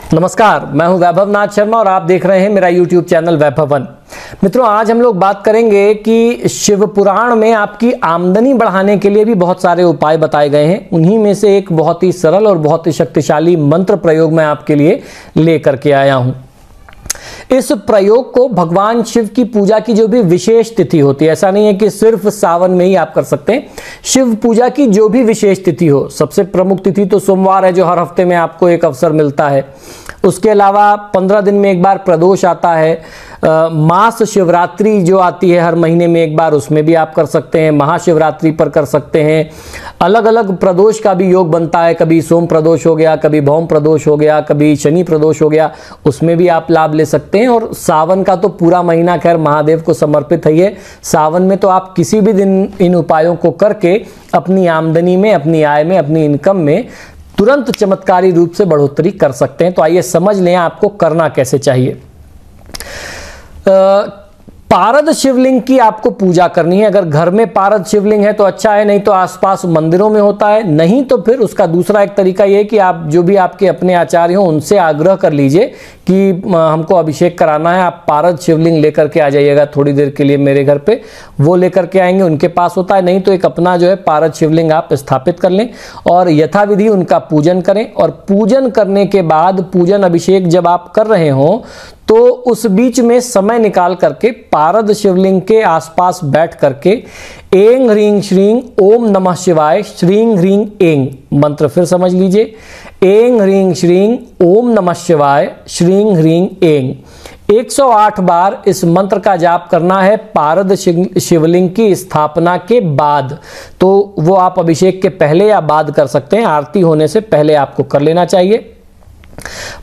नमस्कार, मैं हूं वैभव नाथ शर्मा और आप देख रहे हैं मेरा YouTube चैनल वैभवन। मित्रों, आज हम लोग बात करेंगे कि शिव पुराण में आपकी आमदनी बढ़ाने के लिए भी बहुत सारे उपाय बताए गए हैं। उन्हीं में से एक बहुत ही सरल और बहुत ही शक्तिशाली मंत्र प्रयोग मैं आपके लिए लेकर के आया हूं। इस प्रयोग को भगवान शिव की पूजा की जो भी विशेष तिथि होती है, ऐसा नहीं है कि सिर्फ सावन में ही आप कर सकते हैं। शिव पूजा की जो भी विशेष तिथि हो, सबसे प्रमुख तिथि तो सोमवार है जो हर हफ्ते में आपको एक अवसर मिलता है। उसके अलावा 15 दिन में एक बार प्रदोष आता है। मास शिवरात्रि जो आती है हर महीने में एक बार, उसमें भी आप कर सकते हैं। महाशिवरात्रि पर कर सकते हैं। अलग अलग प्रदोष का भी योग बनता है, कभी सोम प्रदोष हो गया, कभी भौम प्रदोष हो गया, कभी शनि प्रदोष हो गया, उसमें भी आप लाभ ले सकते हैं। और सावन का तो पूरा महीना खैर महादेव को समर्पित है ये। सावन में तो आप किसी भी दिन इन उपायों को करके अपनी आमदनी में, अपनी आय में, अपनी इनकम में तुरंत चमत्कारी रूप से बढ़ोतरी कर सकते हैं। तो आइए समझ लें आपको करना कैसे चाहिए। पारद शिवलिंग की आपको पूजा करनी है। अगर घर में पारद शिवलिंग है तो अच्छा है, नहीं तो आसपास मंदिरों में होता है। नहीं तो फिर उसका दूसरा एक तरीका यह है कि आप जो भी आपके अपने आचार्य हो उनसे आग्रह कर लीजिए कि हमको अभिषेक कराना है, आप पारद शिवलिंग लेकर के आ जाइएगा थोड़ी देर के लिए मेरे घर पे। वो लेकर के आएंगे, उनके पास होता है। नहीं तो एक अपना जो है पारद शिवलिंग आप स्थापित कर लें और यथाविधि उनका पूजन करें। और पूजन करने के बाद, पूजन अभिषेक जब आप कर रहे हो तो उस बीच में समय निकाल करके पारद शिवलिंग के आसपास बैठ करके एंग ह्रीं श्रीं ओम नमः शिवाय श्रीं ह्रीं एंग मंत्र फिर समझ लीजिए। एंग ह्रीं श्रीं ओम नमः शिवाय श्रीं ह्रीं एंग 108 बार इस मंत्र का जाप करना है पारद शिवलिंग की स्थापना के बाद। तो वो आप अभिषेक के पहले या बाद कर सकते हैं, आरती होने से पहले आपको कर लेना चाहिए।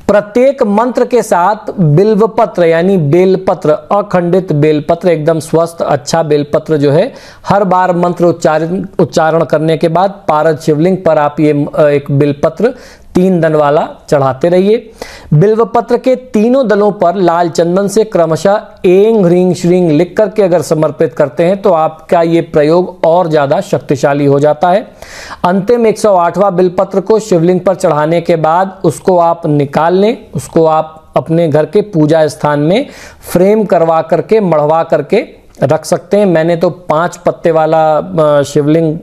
प्रत्येक मंत्र के साथ बिल्वपत्र यानी बेलपत्र, अखंडित बेलपत्र, एकदम स्वस्थ अच्छा बेलपत्र जो है, हर बार मंत्र उच्चारण करने के बाद पारद शिवलिंग पर आप ये एक बेलपत्र 3 दल वाला चढ़ाते रहिए। बिल्वपत्र के तीनों दलों पर लाल चंदन से क्रमशः एंग ह्रीं श्रीं लिख करके अगर समर्पित करते हैं तो आपका ये प्रयोग और ज्यादा शक्तिशाली हो जाता है। अंतिम 108वां बिल्वपत्र को शिवलिंग पर चढ़ाने के बाद उसको आप निकाल लें। उसको आप अपने घर के पूजा स्थान में फ्रेम करवा करके, मढ़वा करके रख सकते हैं। मैंने तो 5 पत्ते वाला शिवलिंग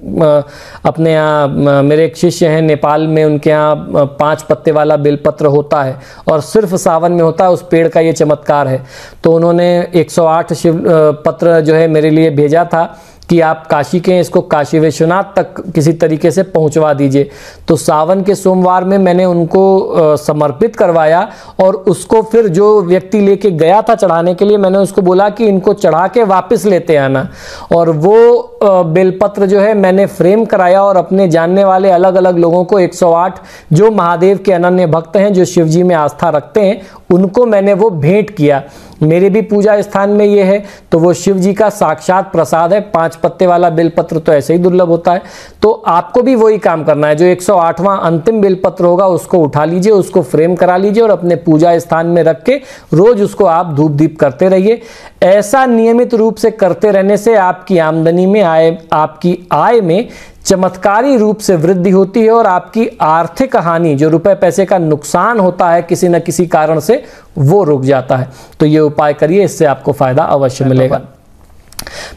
अपने यहाँ, मेरे एक शिष्य हैं नेपाल में, उनके यहाँ 5 पत्ते वाला बेलपत्र होता है और सिर्फ सावन में होता है। उस पेड़ का ये चमत्कार है। तो उन्होंने 108 शिव पत्र जो है मेरे लिए भेजा था कि आप काशी के इसको काशी विश्वनाथ तक किसी तरीके से पहुंचवा दीजिए। तो सावन के सोमवार में मैंने उनको समर्पित करवाया और उसको फिर जो व्यक्ति लेके गया था चढ़ाने के लिए, मैंने उसको बोला कि इनको चढ़ा के वापस लेते आना। और वो बेलपत्र जो है मैंने फ्रेम कराया और अपने जानने वाले अलग अलग लोगों को 108 जो महादेव के अनन्य भक्त हैं, जो शिव जी में आस्था रखते हैं, उनको मैंने वो भेंट किया। मेरे भी पूजा स्थान में ये है तो वो शिव जी का साक्षात प्रसाद है। 5 पत्ते वाला बेलपत्र तो ऐसे ही दुर्लभ होता है। तो आपको भी वही काम करना है। जो 108वां अंतिम बेलपत्र होगा उसको उठा लीजिए, उसको फ्रेम करा लीजिए और अपने पूजा स्थान में रख के रोज उसको आप धूप दीप करते रहिए। ऐसा नियमित रूप से करते रहने से आपकी आमदनी में, आपकी आय में चमत्कारी रूप से वृद्धि होती है और आपकी आर्थिक हानि, जो रुपए पैसे का नुकसान होता है किसी न किसी कारण से, वो रुक जाता है। तो ये उपाय करिए, इससे आपको फायदा अवश्य मिलेगा।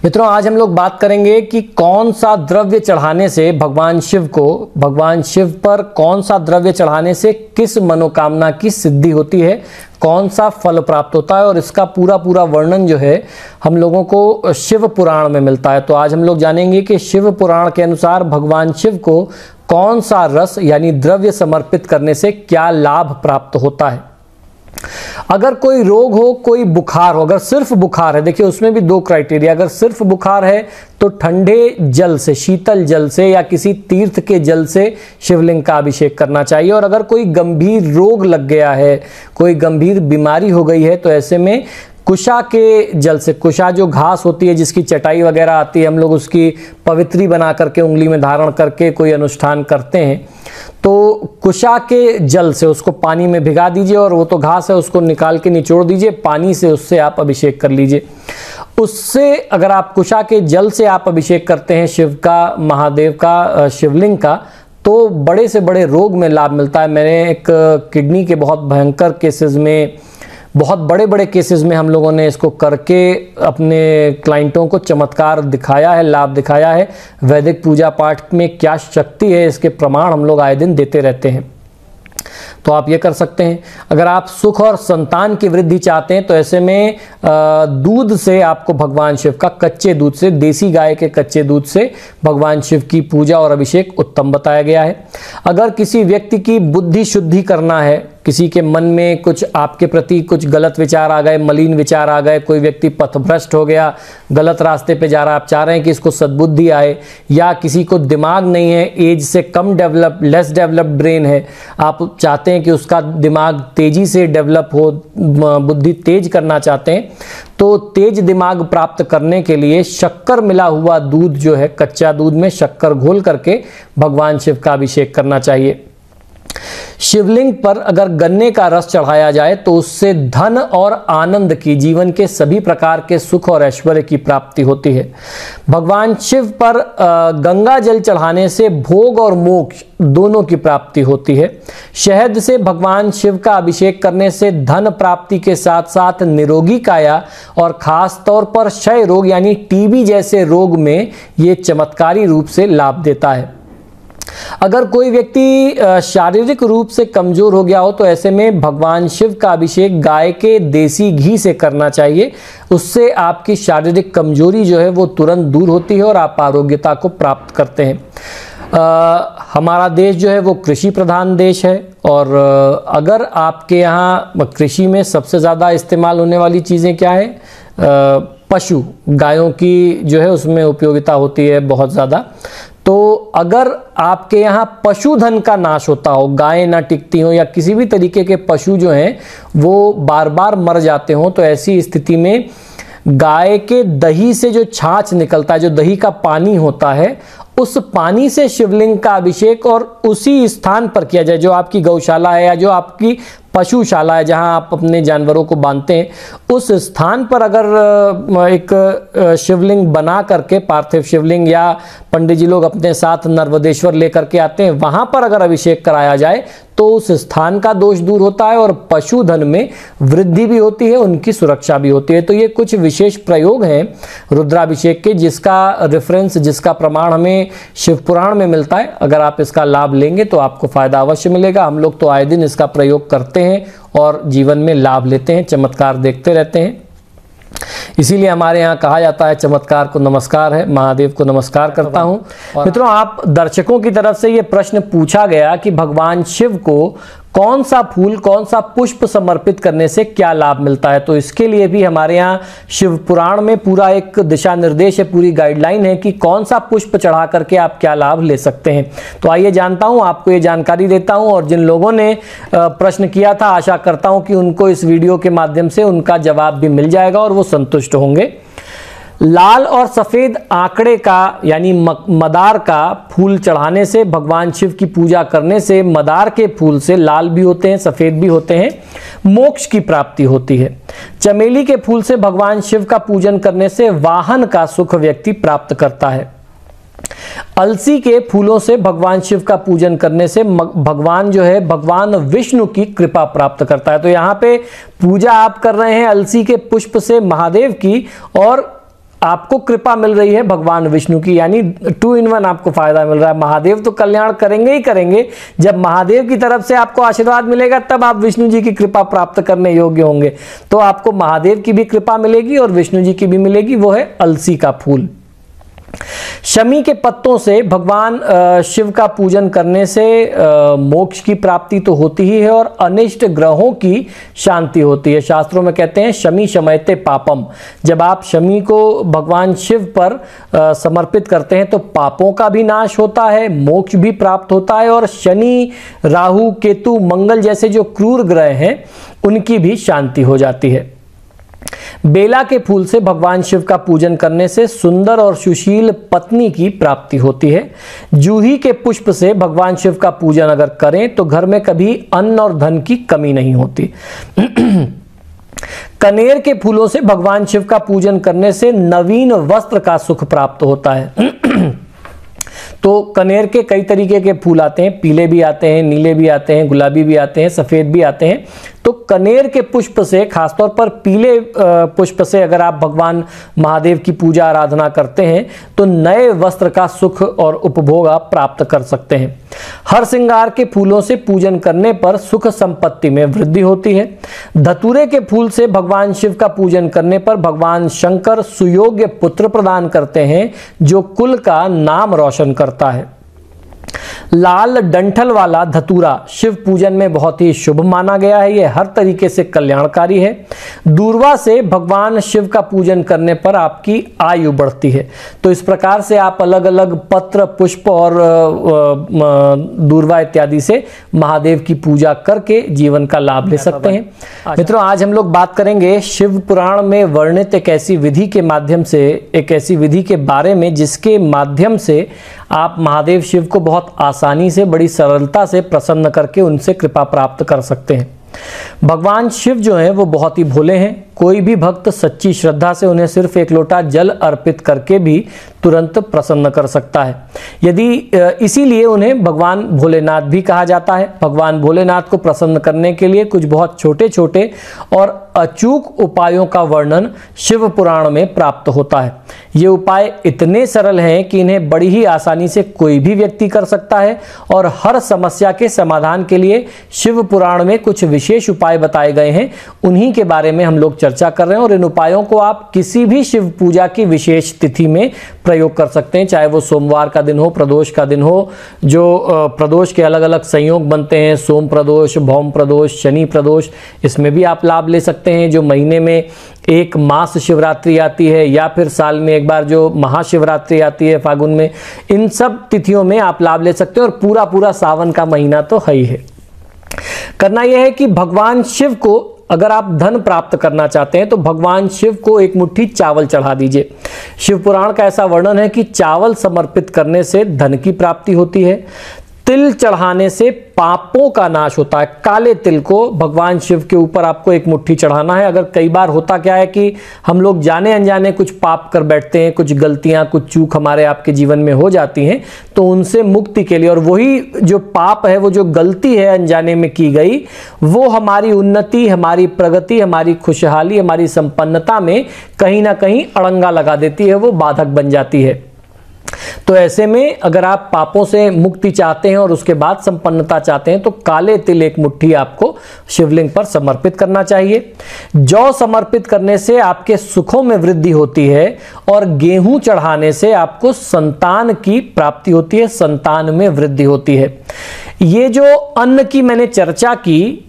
मित्रों, आज हम लोग बात करेंगे कि कौन सा द्रव्य चढ़ाने से भगवान शिव पर कौन सा द्रव्य चढ़ाने से किस मनोकामना की सिद्धि होती है, कौन सा फल प्राप्त होता है। और इसका पूरा वर्णन जो है हम लोगों को शिव पुराण में मिलता है। तो आज हम लोग जानेंगे कि शिव पुराण के अनुसार भगवान शिव को कौन सा रस यानी द्रव्य समर्पित करने से क्या लाभ प्राप्त होता है। अगर कोई रोग हो, कोई बुखार हो, अगर सिर्फ बुखार है, देखिए उसमें भी 2 क्राइटेरिया। अगर सिर्फ बुखार है तो ठंडे जल से, शीतल जल से या किसी तीर्थ के जल से शिवलिंग का अभिषेक करना चाहिए। और अगर कोई गंभीर रोग लग गया है, कोई गंभीर बीमारी हो गई है, तो ऐसे में कुशा के जल से, कुशा जो घास होती है जिसकी चटाई वगैरह आती है, हम लोग उसकी पवित्री बना करके उंगली में धारण करके कोई अनुष्ठान करते हैं, तो कुशा के जल से उसको पानी में भिगा दीजिए और वो तो घास है उसको निकाल के निचोड़ दीजिए, पानी से उससे आप अभिषेक कर लीजिए। उससे अगर आप कुशा के जल से आप अभिषेक करते हैं शिव का, महादेव का, शिवलिंग का, तो बड़े से बड़े रोग में लाभ मिलता है। मैंने एक किडनी के बहुत भयंकर केसेस में, बहुत बड़े बड़े केसेस में हम लोगों ने इसको करके अपने क्लाइंटों को चमत्कार दिखाया है, लाभ दिखाया है। वैदिक पूजा पाठ में क्या शक्ति है, इसके प्रमाण हम लोग आए दिन देते रहते हैं। तो आप ये कर सकते हैं। अगर आप सुख और संतान की वृद्धि चाहते हैं तो ऐसे में दूध से आपको भगवान शिव का, कच्चे दूध से, देसी गाय के कच्चे दूध से भगवान शिव की पूजा और अभिषेक उत्तम बताया गया है। अगर किसी व्यक्ति की बुद्धि शुद्धि करना है, किसी के मन में कुछ आपके प्रति कुछ गलत विचार आ गए, मलिन विचार आ गए, कोई व्यक्ति पथभ्रष्ट हो गया, गलत रास्ते पे जा रहा है, आप चाह रहे हैं कि इसको सद्बुद्धि आए, या किसी को दिमाग नहीं है, एज से कम डेवलप, लेस डेवलप्ड ब्रेन है, आप चाहते हैं कि उसका दिमाग तेजी से डेवलप हो, बुद्धि तेज करना चाहते हैं, तो तेज दिमाग प्राप्त करने के लिए शक्कर मिला हुआ दूध जो है, कच्चा दूध में शक्कर घोल करके भगवान शिव का अभिषेक करना चाहिए। शिवलिंग पर अगर गन्ने का रस चढ़ाया जाए तो उससे धन और आनंद की, जीवन के सभी प्रकार के सुख और ऐश्वर्य की प्राप्ति होती है। भगवान शिव पर गंगा जल चढ़ाने से भोग और मोक्ष दोनों की प्राप्ति होती है। शहद से भगवान शिव का अभिषेक करने से धन प्राप्ति के साथ साथ निरोगी काया और खास तौर पर क्षय रोग यानी टीबी जैसे रोग में ये चमत्कारी रूप से लाभ देता है। अगर कोई व्यक्ति शारीरिक रूप से कमजोर हो गया हो तो ऐसे में भगवान शिव का अभिषेक गाय के देसी घी से करना चाहिए। उससे आपकी शारीरिक कमजोरी जो है वो तुरंत दूर होती है और आप आरोग्यता को प्राप्त करते हैं। हमारा देश जो है वो कृषि प्रधान देश है और अगर आपके यहाँ कृषि में सबसे ज़्यादा इस्तेमाल होने वाली चीज़ें क्या है, पशु, गायों की जो है उसमें उपयोगिता होती है बहुत ज़्यादा। तो अगर आपके यहाँ पशुधन का नाश होता हो, गायें ना टिकती हो या किसी भी तरीके के पशु जो हैं वो बार बार मर जाते हो, तो ऐसी स्थिति में गाय के दही से जो छाछ निकलता है, जो दही का पानी होता है, उस पानी से शिवलिंग का अभिषेक और उसी स्थान पर किया जाए, जो आपकी गौशाला है या जो आपकी पशुशाला है जहां आप अपने जानवरों को बांधते हैं, उस स्थान पर अगर एक शिवलिंग बना करके, पार्थिव शिवलिंग, या पंडित जी लोग अपने साथ नर्मदेश्वर लेकर के आते हैं, वहां पर अगर अभिषेक कराया जाए तो उस स्थान का दोष दूर होता है और पशुधन में वृद्धि भी होती है, उनकी सुरक्षा भी होती है। तो ये कुछ विशेष प्रयोग हैं रुद्राभिषेक के, जिसका रेफरेंस, जिसका प्रमाण हमें शिव पुराण में मिलता है। अगर आप इसका लाभ लेंगे तो आपको फायदा अवश्य मिलेगा। हम लोग तो आए दिन इसका प्रयोग करते हैं और जीवन में लाभ लेते हैं, चमत्कार देखते रहते हैं। इसीलिए हमारे यहाँ कहा जाता है चमत्कार को नमस्कार है, महादेव को नमस्कार करता हूँ। मित्रों, आप दर्शकों की तरफ से ये प्रश्न पूछा गया कि भगवान शिव को कौन सा फूल, कौन सा पुष्प समर्पित करने से क्या लाभ मिलता है, तो इसके लिए भी हमारे यहाँ शिव पुराण में पूरा एक दिशा निर्देश है, पूरी गाइडलाइन है कि कौन सा पुष्प चढ़ा करके आप क्या लाभ ले सकते हैं। तो आइए जानता हूँ, आपको ये जानकारी देता हूँ, और जिन लोगों ने प्रश्न किया था आशा करता हूँ कि उनको इस वीडियो के माध्यम से उनका जवाब भी मिल जाएगा और वो संतुष्ट होंगे। लाल और सफेद आंकड़े का यानी मदार का फूल चढ़ाने से, भगवान शिव की पूजा करने से, मदार के फूल से, लाल भी होते हैं सफेद भी होते हैं, मोक्ष की प्राप्ति होती है। चमेली के फूल से भगवान शिव का पूजन करने से वाहन का सुख व्यक्ति प्राप्त करता है। अलसी के फूलों से भगवान शिव का पूजन करने से भगवान जो है, भगवान विष्णु की कृपा प्राप्त करता है। तो यहाँ पे पूजा आप कर रहे हैं अलसी के पुष्प से महादेव की, और आपको कृपा मिल रही है भगवान विष्णु की, यानी 2 in 1 आपको फायदा मिल रहा है। महादेव तो कल्याण करेंगे ही करेंगे, जब महादेव की तरफ से आपको आशीर्वाद मिलेगा तब आप विष्णु जी की कृपा प्राप्त करने योग्य होंगे। तो आपको महादेव की भी कृपा मिलेगी और विष्णु जी की भी मिलेगी, वो है अलसी का फूल। शमी के पत्तों से भगवान शिव का पूजन करने से मोक्ष की प्राप्ति तो होती ही है और अनिष्ट ग्रहों की शांति होती है। शास्त्रों में कहते हैं शमी शमयते पापम। जब आप शमी को भगवान शिव पर समर्पित करते हैं तो पापों का भी नाश होता है, मोक्ष भी प्राप्त होता है, और शनि, राहु, केतु, मंगल जैसे जो क्रूर ग्रह हैं उनकी भी शांति हो जाती है। बेला के फूल से भगवान शिव का पूजन करने से सुंदर और सुशील पत्नी की प्राप्ति होती है। जूही के पुष्प से भगवान शिव का पूजन अगर करें तो घर में कभी अन्न और धन की कमी नहीं होती। कनेर के फूलों से भगवान शिव का पूजन करने से नवीन वस्त्र का सुख प्राप्त होता है। तो कनेर के कई तरीके के फूल आते हैं, पीले भी आते हैं, नीले भी आते हैं, गुलाबी भी आते हैं, सफ़ेद भी आते हैं। तो कनेर के पुष्प से, खासतौर पर पीले पुष्प से अगर आप भगवान महादेव की पूजा आराधना करते हैं तो नए वस्त्र का सुख और उपभोग आप प्राप्त कर सकते हैं। हर श्रृंगार के फूलों से पूजन करने पर सुख संपत्ति में वृद्धि होती है। धतूरे के फूल से भगवान शिव का पूजन करने पर भगवान शंकर सुयोग्य पुत्र प्रदान करते हैं, जो कुल का नाम रोशन करता है। लाल डंठल वाला धतूरा शिव पूजन में बहुत ही शुभ माना गया है। यह हर तरीके से कल्याणकारी है। दूर्वा से भगवान शिव का पूजन करने पर आपकी आयु बढ़ती है। तो इस प्रकार से आप अलग अलग पत्र, पुष्प और दूर्वा इत्यादि से महादेव की पूजा करके जीवन का लाभ ले सकते हैं। मित्रों, आज हम लोग बात करेंगे शिव पुराण में वर्णित एक ऐसी विधि के माध्यम से, एक ऐसी विधि के बारे में जिसके माध्यम से आप महादेव शिव को बहुत आसानी से, बड़ी सरलता से प्रसन्न करके उनसे कृपा प्राप्त कर सकते हैं। भगवान शिव जो हैं वो बहुत ही भोले हैं। कोई भी भक्त सच्ची श्रद्धा से उन्हें सिर्फ एक लोटा जल अर्पित करके भी तुरंत प्रसन्न कर सकता है। यदि इसीलिए उन्हें भगवान भोलेनाथ भी कहा जाता है। भगवान भोलेनाथ को प्रसन्न करने के लिए कुछ बहुत छोटे छोटे और अचूक उपायों का वर्णन शिव पुराण में प्राप्त होता है। ये उपाय इतने सरल हैं कि इन्हें बड़ी ही आसानी से कोई भी व्यक्ति कर सकता है और हर समस्या के समाधान के लिए शिव पुराण में कुछ विशेष उपाय बताए गए हैं। उन्हीं के बारे में हम लोग चर्चा कर रहे हैं और इन उपायों को आप किसी भी शिव पूजा की विशेष तिथि में प्रयोग कर सकते हैं, चाहे वो सोमवार का दिन हो, प्रदोष का दिन हो। जो प्रदोष के अलग अलग संयोग बनते हैं, सोम प्रदोष, भौम प्रदोष, शनि प्रदोष, इसमें भी आप लाभ ले सकते हैं। जो महीने में एक मास शिवरात्रि आती है या फिर साल में एक बार जो महाशिवरात्रि आती है फागुन में, इन सब तिथियों में आप लाभ ले सकते हैं। और पूरा पूरा सावन का महीना तो है ही है। करना यह है कि भगवान शिव को, अगर आप धन प्राप्त करना चाहते हैं तो भगवान शिव को एक मुट्ठी चावल चढ़ा दीजिए। शिव पुराण का ऐसा वर्णन है कि चावल समर्पित करने से धन की प्राप्ति होती है। तिल चढ़ाने से पापों का नाश होता है। काले तिल को भगवान शिव के ऊपर आपको एक मुट्ठी चढ़ाना है। अगर कई बार होता क्या है कि हम लोग जाने अनजाने कुछ पाप कर बैठते हैं, कुछ गलतियां, कुछ चूक हमारे आपके जीवन में हो जाती हैं, तो उनसे मुक्ति के लिए, और वही जो पाप है, वो जो गलती है अनजाने में की गई, वो हमारी उन्नति, हमारी प्रगति, हमारी खुशहाली, हमारी संपन्नता में कहीं ना कहीं अड़ंगा लगा देती है, वो बाधक बन जाती है। तो ऐसे में अगर आप पापों से मुक्ति चाहते हैं और उसके बाद संपन्नता चाहते हैं तो काले तिल एक मुट्ठी आपको शिवलिंग पर समर्पित करना चाहिए। जौ समर्पित करने से आपके सुखों में वृद्धि होती है और गेहूं चढ़ाने से आपको संतान की प्राप्ति होती है, संतान में वृद्धि होती है। ये जो अन्न की मैंने चर्चा की,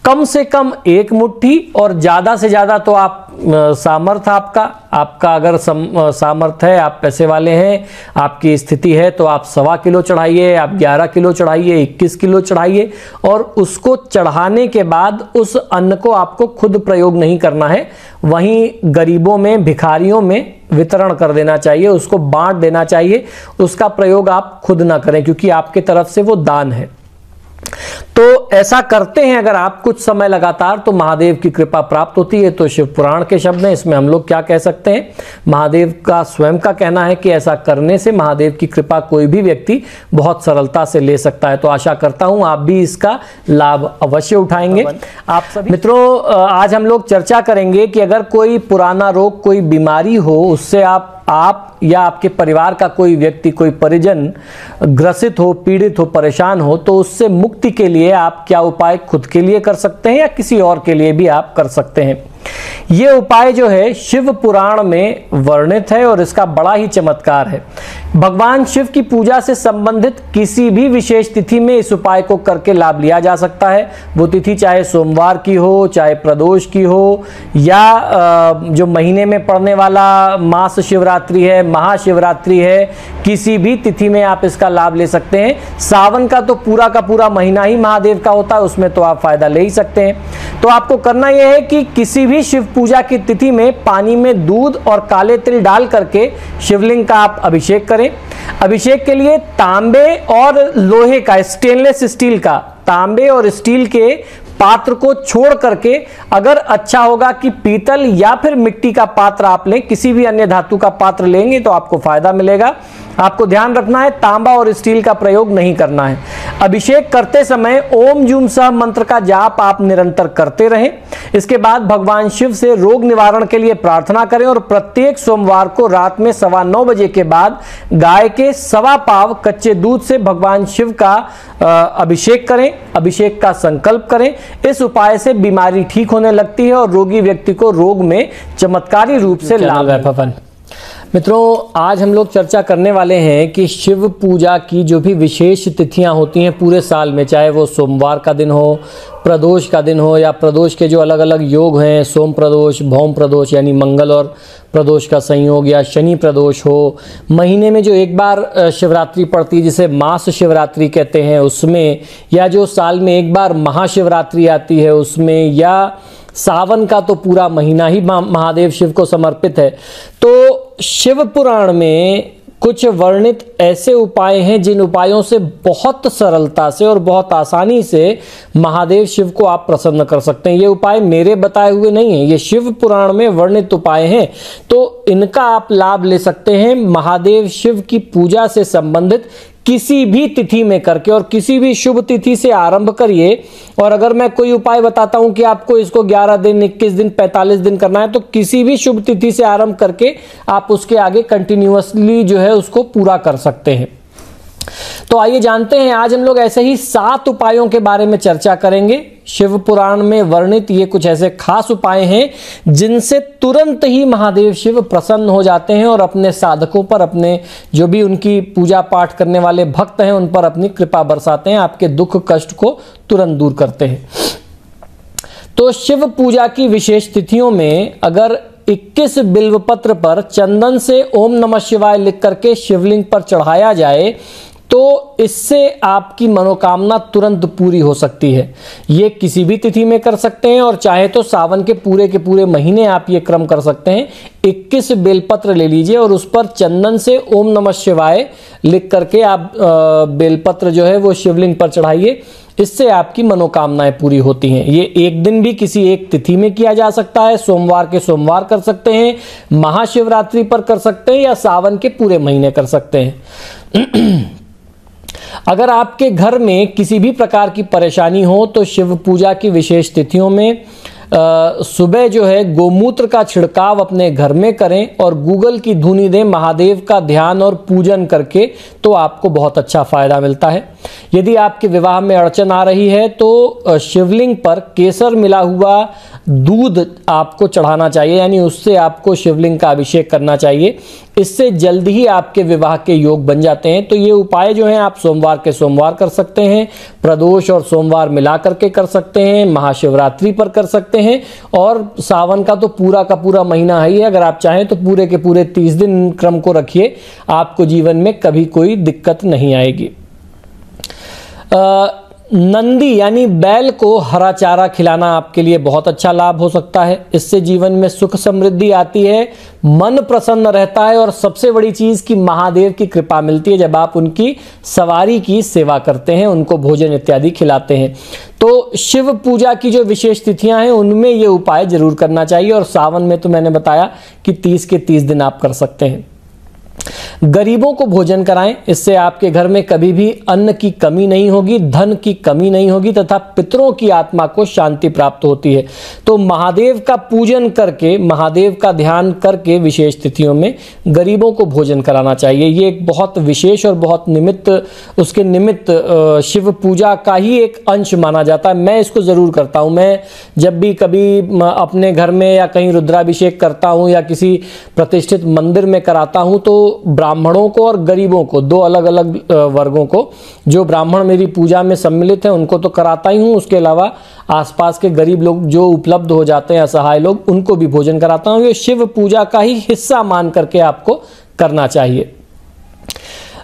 कम से कम एक मुट्ठी और ज्यादा से ज्यादा तो आप सामर्थ्य आपका अगर सामर्थ्य है, आप पैसे वाले हैं, आपकी स्थिति है, तो आप 1.25 किलो चढ़ाइए, आप 11 किलो चढ़ाइए, 21 किलो चढ़ाइए। और उसको चढ़ाने के बाद उस अन्न को आपको खुद प्रयोग नहीं करना है, वहीं गरीबों में, भिखारियों में वितरण कर देना चाहिए, उसको बांट देना चाहिए। उसका प्रयोग आप खुद ना करें क्योंकि आपके तरफ से वो दान है। तो ऐसा करते हैं अगर आप कुछ समय लगातार, तो महादेव की कृपा प्राप्त होती है। तो शिव पुराण के शब्द हैं, इसमें हम लोग क्या कह सकते हैं, महादेव का स्वयं का कहना है कि ऐसा करने से महादेव की कृपा कोई भी व्यक्ति बहुत सरलता से ले सकता है। तो आशा करता हूं आप भी इसका लाभ अवश्य उठाएंगे। आप सभी मित्रों, आज हम लोग चर्चा करेंगे कि अगर कोई पुराना रोग, कोई बीमारी हो, उससे आप या आपके परिवार का कोई व्यक्ति, कोई परिजन ग्रसित हो, पीड़ित हो, परेशान हो, तो उससे मुक्ति के लिए आप क्या उपाय खुद के लिए कर सकते हैं या किसी और के लिए भी आप कर सकते हैं। ये उपाय जो है शिव पुराण में वर्णित है और इसका बड़ा ही चमत्कार है। भगवान शिव की पूजा से संबंधित किसी भी विशेष तिथि में इस उपाय को करके लाभ लिया जा सकता है। वो तिथि चाहे सोमवार की हो, चाहे प्रदोष की हो, या जो महीने में पड़ने वाला मास शिवरात्रि है, महाशिवरात्रि है, किसी भी तिथि में आप इसका लाभ ले सकते हैं। सावन का तो पूरा का पूरा महीना ही महादेव का होता है, उसमें तो आप फायदा ले ही सकते हैं। तो आपको करना यह है कि किसी भी शिव पूजा की तिथि में पानी में दूध और काले तिल डाल करके शिवलिंग का आप अभिषेक करें। अभिषेक के लिए तांबे और लोहे का, स्टेनलेस स्टील का, तांबे और स्टील के पात्र को छोड़ करके अगर अच्छा होगा कि पीतल या फिर मिट्टी का पात्र आप लें, किसी भी अन्य धातु का पात्र लेंगे तो आपको फायदा मिलेगा। आपको ध्यान रखना है तांबा और स्टील का प्रयोग नहीं करना है। अभिषेक करते समय ओम जूम सह मंत्र का जाप आप निरंतर करते रहें। इसके बाद भगवान शिव से रोग निवारण के लिए प्रार्थना करें और प्रत्येक सोमवार को रात में 9:15 बजे के बाद गाय के 1.25 पाव कच्चे दूध से भगवान शिव का अभिषेक करें, अभिषेक का संकल्प करें। इस उपाय से बीमारी ठीक होने लगती है और रोगी व्यक्ति को रोग में चमत्कारी रूप से लाभ है। मित्रों, आज हम लोग चर्चा करने वाले हैं कि शिव पूजा की जो भी विशेष तिथियां होती हैं पूरे साल में, चाहे वो सोमवार का दिन हो, प्रदोष का दिन हो, या प्रदोष के जो अलग अलग योग हैं, सोम प्रदोष, भौम प्रदोष यानी मंगल और प्रदोष का संयोग, या शनि प्रदोष हो, महीने में जो एक बार शिवरात्रि पड़ती है जिसे मास शिवरात्रि कहते हैं उसमें, या जो साल में एक बार महाशिवरात्रि आती है उसमें, या सावन का तो पूरा महीना ही महादेव शिव को समर्पित है। तो शिव पुराण में कुछ वर्णित ऐसे उपाय हैं जिन उपायों से बहुत सरलता से और बहुत आसानी से महादेव शिव को आप प्रसन्न कर सकते हैं। ये उपाय मेरे बताए हुए नहीं हैं, ये शिव पुराण में वर्णित उपाय हैं, तो इनका आप लाभ ले सकते हैं महादेव शिव की पूजा से संबंधित किसी भी तिथि में करके, और किसी भी शुभ तिथि से आरंभ करिए। और अगर मैं कोई उपाय बताता हूं कि आपको इसको 11 दिन, 21 दिन, 45 दिन करना है, तो किसी भी शुभ तिथि से आरंभ करके आप उसके आगे कंटिन्यूअसली जो है उसको पूरा कर सकते हैं। तो आइए जानते हैं, आज हम लोग ऐसे ही 7 उपायों के बारे में चर्चा करेंगे। शिव पुराण में वर्णित ये कुछ ऐसे खास उपाय हैं जिनसे तुरंत ही महादेव शिव प्रसन्न हो जाते हैं और अपने साधकों पर, अपने जो भी उनकी पूजा पाठ करने वाले भक्त हैं उन पर अपनी कृपा बरसाते हैं, आपके दुख कष्ट को तुरंत दूर करते हैं। तो शिव पूजा की विशेष तिथियों में अगर 21 बिल्वपत्र पर चंदन से ओम नमः शिवाय लिख करके शिवलिंग पर चढ़ाया जाए तो इससे आपकी मनोकामना तुरंत पूरी हो सकती है। ये किसी भी तिथि में कर सकते हैं और चाहे तो सावन के पूरे महीने आप ये क्रम कर सकते हैं। 21 बेलपत्र ले लीजिए और उस पर चंदन से ओम नमः शिवाय लिख करके आप बेलपत्र जो है वो शिवलिंग पर चढ़ाइए। इससे आपकी मनोकामनाएं पूरी होती हैं। ये एक दिन भी किसी एक तिथि में किया जा सकता है, सोमवार के सोमवार कर सकते हैं, महाशिवरात्रि पर कर सकते हैं, या सावन के पूरे महीने कर सकते हैं। अगर आपके घर में किसी भी प्रकार की परेशानी हो तो शिव पूजा की विशेष तिथियों में सुबह जो है गोमूत्र का छिड़काव अपने घर में करें और गूगल की धुनी दें, महादेव का ध्यान और पूजन करके, तो आपको बहुत अच्छा फायदा मिलता है। यदि आपके विवाह में अड़चन आ रही है तो शिवलिंग पर केसर मिला हुआ दूध आपको चढ़ाना चाहिए, यानी उससे आपको शिवलिंग का अभिषेक करना चाहिए। इससे जल्दी ही आपके विवाह के योग बन जाते हैं। तो ये उपाय जो हैं आप सोमवार के सोमवार कर सकते हैं, प्रदोष और सोमवार मिला करके कर सकते हैं, महाशिवरात्रि पर कर सकते हैं, और सावन का तो पूरा महीना है ही। अगर आप चाहें तो पूरे के पूरे 30 दिन क्रम को रखिए, आपको जीवन में कभी कोई दिक्कत नहीं आएगी। नंदी यानी बैल को हरा चारा खिलाना आपके लिए बहुत अच्छा लाभ हो सकता है। इससे जीवन में सुख समृद्धि आती है, मन प्रसन्न रहता है, और सबसे बड़ी चीज कि महादेव की कृपा मिलती है जब आप उनकी सवारी की सेवा करते हैं, उनको भोजन इत्यादि खिलाते हैं। तो शिव पूजा की जो विशेष तिथियां हैं उनमें ये उपाय जरूर करना चाहिए, और सावन में तो मैंने बताया कि 30 के 30 दिन आप कर सकते हैं। गरीबों को भोजन कराएं, इससे आपके घर में कभी भी अन्न की कमी नहीं होगी, धन की कमी नहीं होगी, तथा पितरों की आत्मा को शांति प्राप्त होती है। तो महादेव का पूजन करके, महादेव का ध्यान करके विशेष तिथियों में गरीबों को भोजन कराना चाहिए। ये एक बहुत विशेष और बहुत उसके निमित्त शिव पूजा का ही एक अंश माना जाता है। मैं इसको जरूर करता हूं। मैं जब भी कभी अपने घर में या कहीं रुद्राभिषेक करता हूं या किसी प्रतिष्ठित मंदिर में कराता हूं तो ब्राह्मणों को और गरीबों को, 2 अलग अलग वर्गों को, जो ब्राह्मण मेरी पूजा में सम्मिलित हैं उनको तो कराता ही हूं, उसके अलावा आसपास के गरीब लोग जो उपलब्ध हो जाते हैं, असहाय लोग, उनको भी भोजन कराता हूं। ये शिव पूजा का ही हिस्सा मान करके आपको करना चाहिए।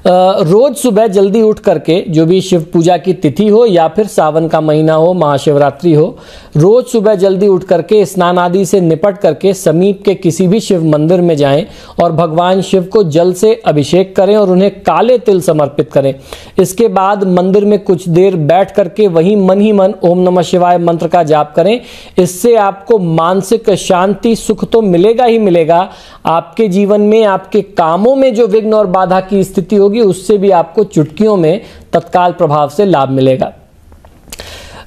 रोज सुबह जल्दी उठ करके, जो भी शिव पूजा की तिथि हो या फिर सावन का महीना हो, महाशिवरात्रि हो, रोज सुबह जल्दी उठ करके स्नान आदि से निपट करके समीप के किसी भी शिव मंदिर में जाएं और भगवान शिव को जल से अभिषेक करें और उन्हें काले तिल समर्पित करें। इसके बाद मंदिर में कुछ देर बैठ करके वहीं मन ही मन ओम नमः शिवाय मंत्र का जाप करें। इससे आपको मानसिक शांति, सुख तो मिलेगा ही मिलेगा, आपके जीवन में, आपके कामों में जो विघ्न और बाधा की स्थिति होगी उससे भी आपको चुटकियों में तत्काल प्रभाव से लाभ मिलेगा।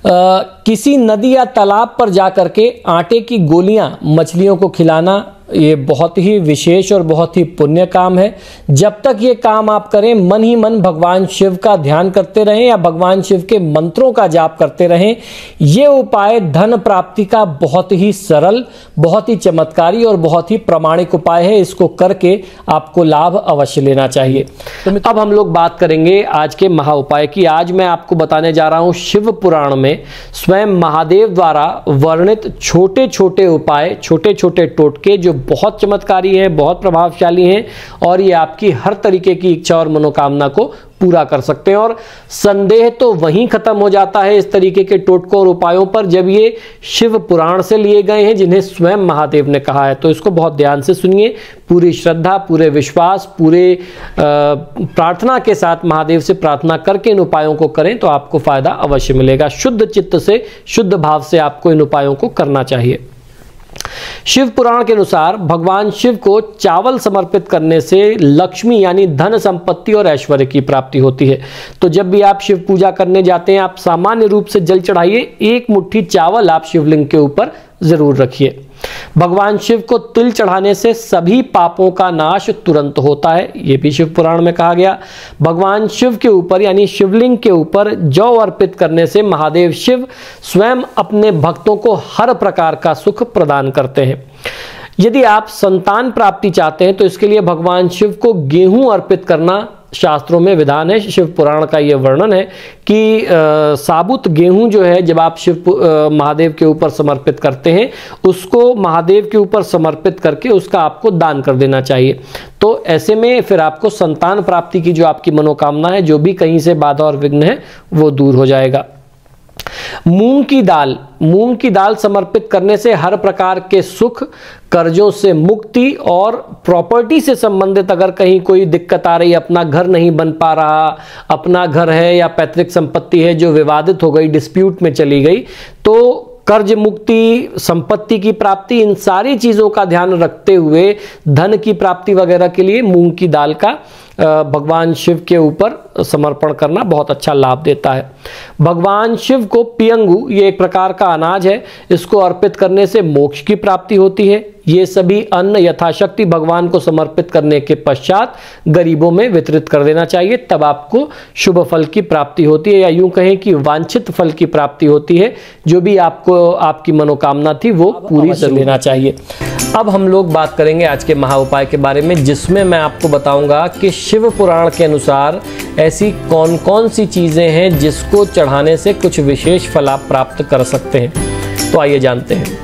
किसी नदी या तालाब पर जाकर के आटे की गोलियां मछलियों को खिलाना, ये बहुत ही विशेष और बहुत ही पुण्य काम है। जब तक ये काम आप करें, मन ही मन भगवान शिव का ध्यान करते रहें या भगवान शिव के मंत्रों का जाप करते रहें। ये उपाय धन प्राप्ति का बहुत ही सरल, बहुत ही चमत्कारी और बहुत ही प्रामाणिक उपाय है। इसको करके आपको लाभ अवश्य लेना चाहिए। तो अब हम लोग बात करेंगे आज के महा उपाय की। आज मैं आपको बताने जा रहा हूं शिव पुराण में स्वयं महादेव द्वारा वर्णित छोटे छोटे उपाय, छोटे छोटे टोटके जो बहुत चमत्कारी हैं, बहुत प्रभावशाली हैं और ये आपकी हर तरीके की इच्छा और मनोकामना को पूरा कर सकते हैं। और संदेह तो वहीं खत्म हो जाता है इस तरीके के टोटकों और उपायों पर जब ये शिव पुराण से लिए गए हैं, जिन्हें स्वयं महादेव ने कहा है। तो इसको बहुत ध्यान से सुनिए, पूरी श्रद्धा, पूरे विश्वास, पूरे प्रार्थना के साथ महादेव से प्रार्थना करके इन उपायों को करें तो आपको फायदा अवश्य मिलेगा। शुद्ध चित्त से, शुद्ध भाव से आपको इन उपायों को करना चाहिए। शिव पुराण के अनुसार भगवान शिव को चावल समर्पित करने से लक्ष्मी यानी धन, संपत्ति और ऐश्वर्य की प्राप्ति होती है। तो जब भी आप शिव पूजा करने जाते हैं, आप सामान्य रूप से जल चढ़ाइए, एक मुट्ठी चावल आप शिवलिंग के ऊपर जरूर रखिए। भगवान शिव को तिल चढ़ाने से सभी पापों का नाश तुरंत होता है, ये भी शिव पुराण में कहा गया। भगवान शिव के ऊपर यानी शिवलिंग के ऊपर जौ अर्पित करने से महादेव शिव स्वयं अपने भक्तों को हर प्रकार का सुख प्रदान करते हैं। यदि आप संतान प्राप्ति चाहते हैं तो इसके लिए भगवान शिव को गेहूं अर्पित करना शास्त्रों में विधान है। शिव पुराण का यह वर्णन है कि साबुत गेहूं जो है, जब आप महादेव के ऊपर समर्पित करते हैं, उसको महादेव के ऊपर समर्पित करके उसका आपको दान कर देना चाहिए। तो ऐसे में फिर आपको संतान प्राप्ति की जो आपकी मनोकामना है, जो भी कहीं से बाधा और विघ्न है, वो दूर हो जाएगा। मूंग की दाल समर्पित करने से हर प्रकार के सुख, कर्जों से मुक्ति और प्रॉपर्टी से संबंधित अगर कहीं कोई दिक्कत आ रही, अपना घर नहीं बन पा रहा, अपना घर है या पैतृक संपत्ति है जो विवादित हो गई, डिस्प्यूट में चली गई, तो कर्ज मुक्ति, संपत्ति की प्राप्ति, इन सारी चीजों का ध्यान रखते हुए धन की प्राप्ति वगैरह के लिए मूंग की दाल का भगवान शिव के ऊपर समर्पण करना बहुत अच्छा लाभ देता है। भगवान शिव को पियंगु, ये एक प्रकार का अनाज है, इसको अर्पित करने से मोक्ष की प्राप्ति होती है। ये सभी अन्न यथाशक्ति भगवान को समर्पित करने के पश्चात गरीबों में वितरित कर देना चाहिए, तब आपको शुभ फल की प्राप्ति होती है, या यूं कहें कि वांछित फल की प्राप्ति होती है। जो भी आपको आपकी मनोकामना थी वो पूरी कर लेना चाहिए। अब हम लोग बात करेंगे आज के महा उपाय के बारे में, जिसमें मैं आपको बताऊंगा कि शिव पुराण के अनुसार ऐसी कौन कौन सी चीजें हैं जिसको चढ़ाने से कुछ विशेष फल आप प्राप्त कर सकते हैं। तो आइए जानते हैं।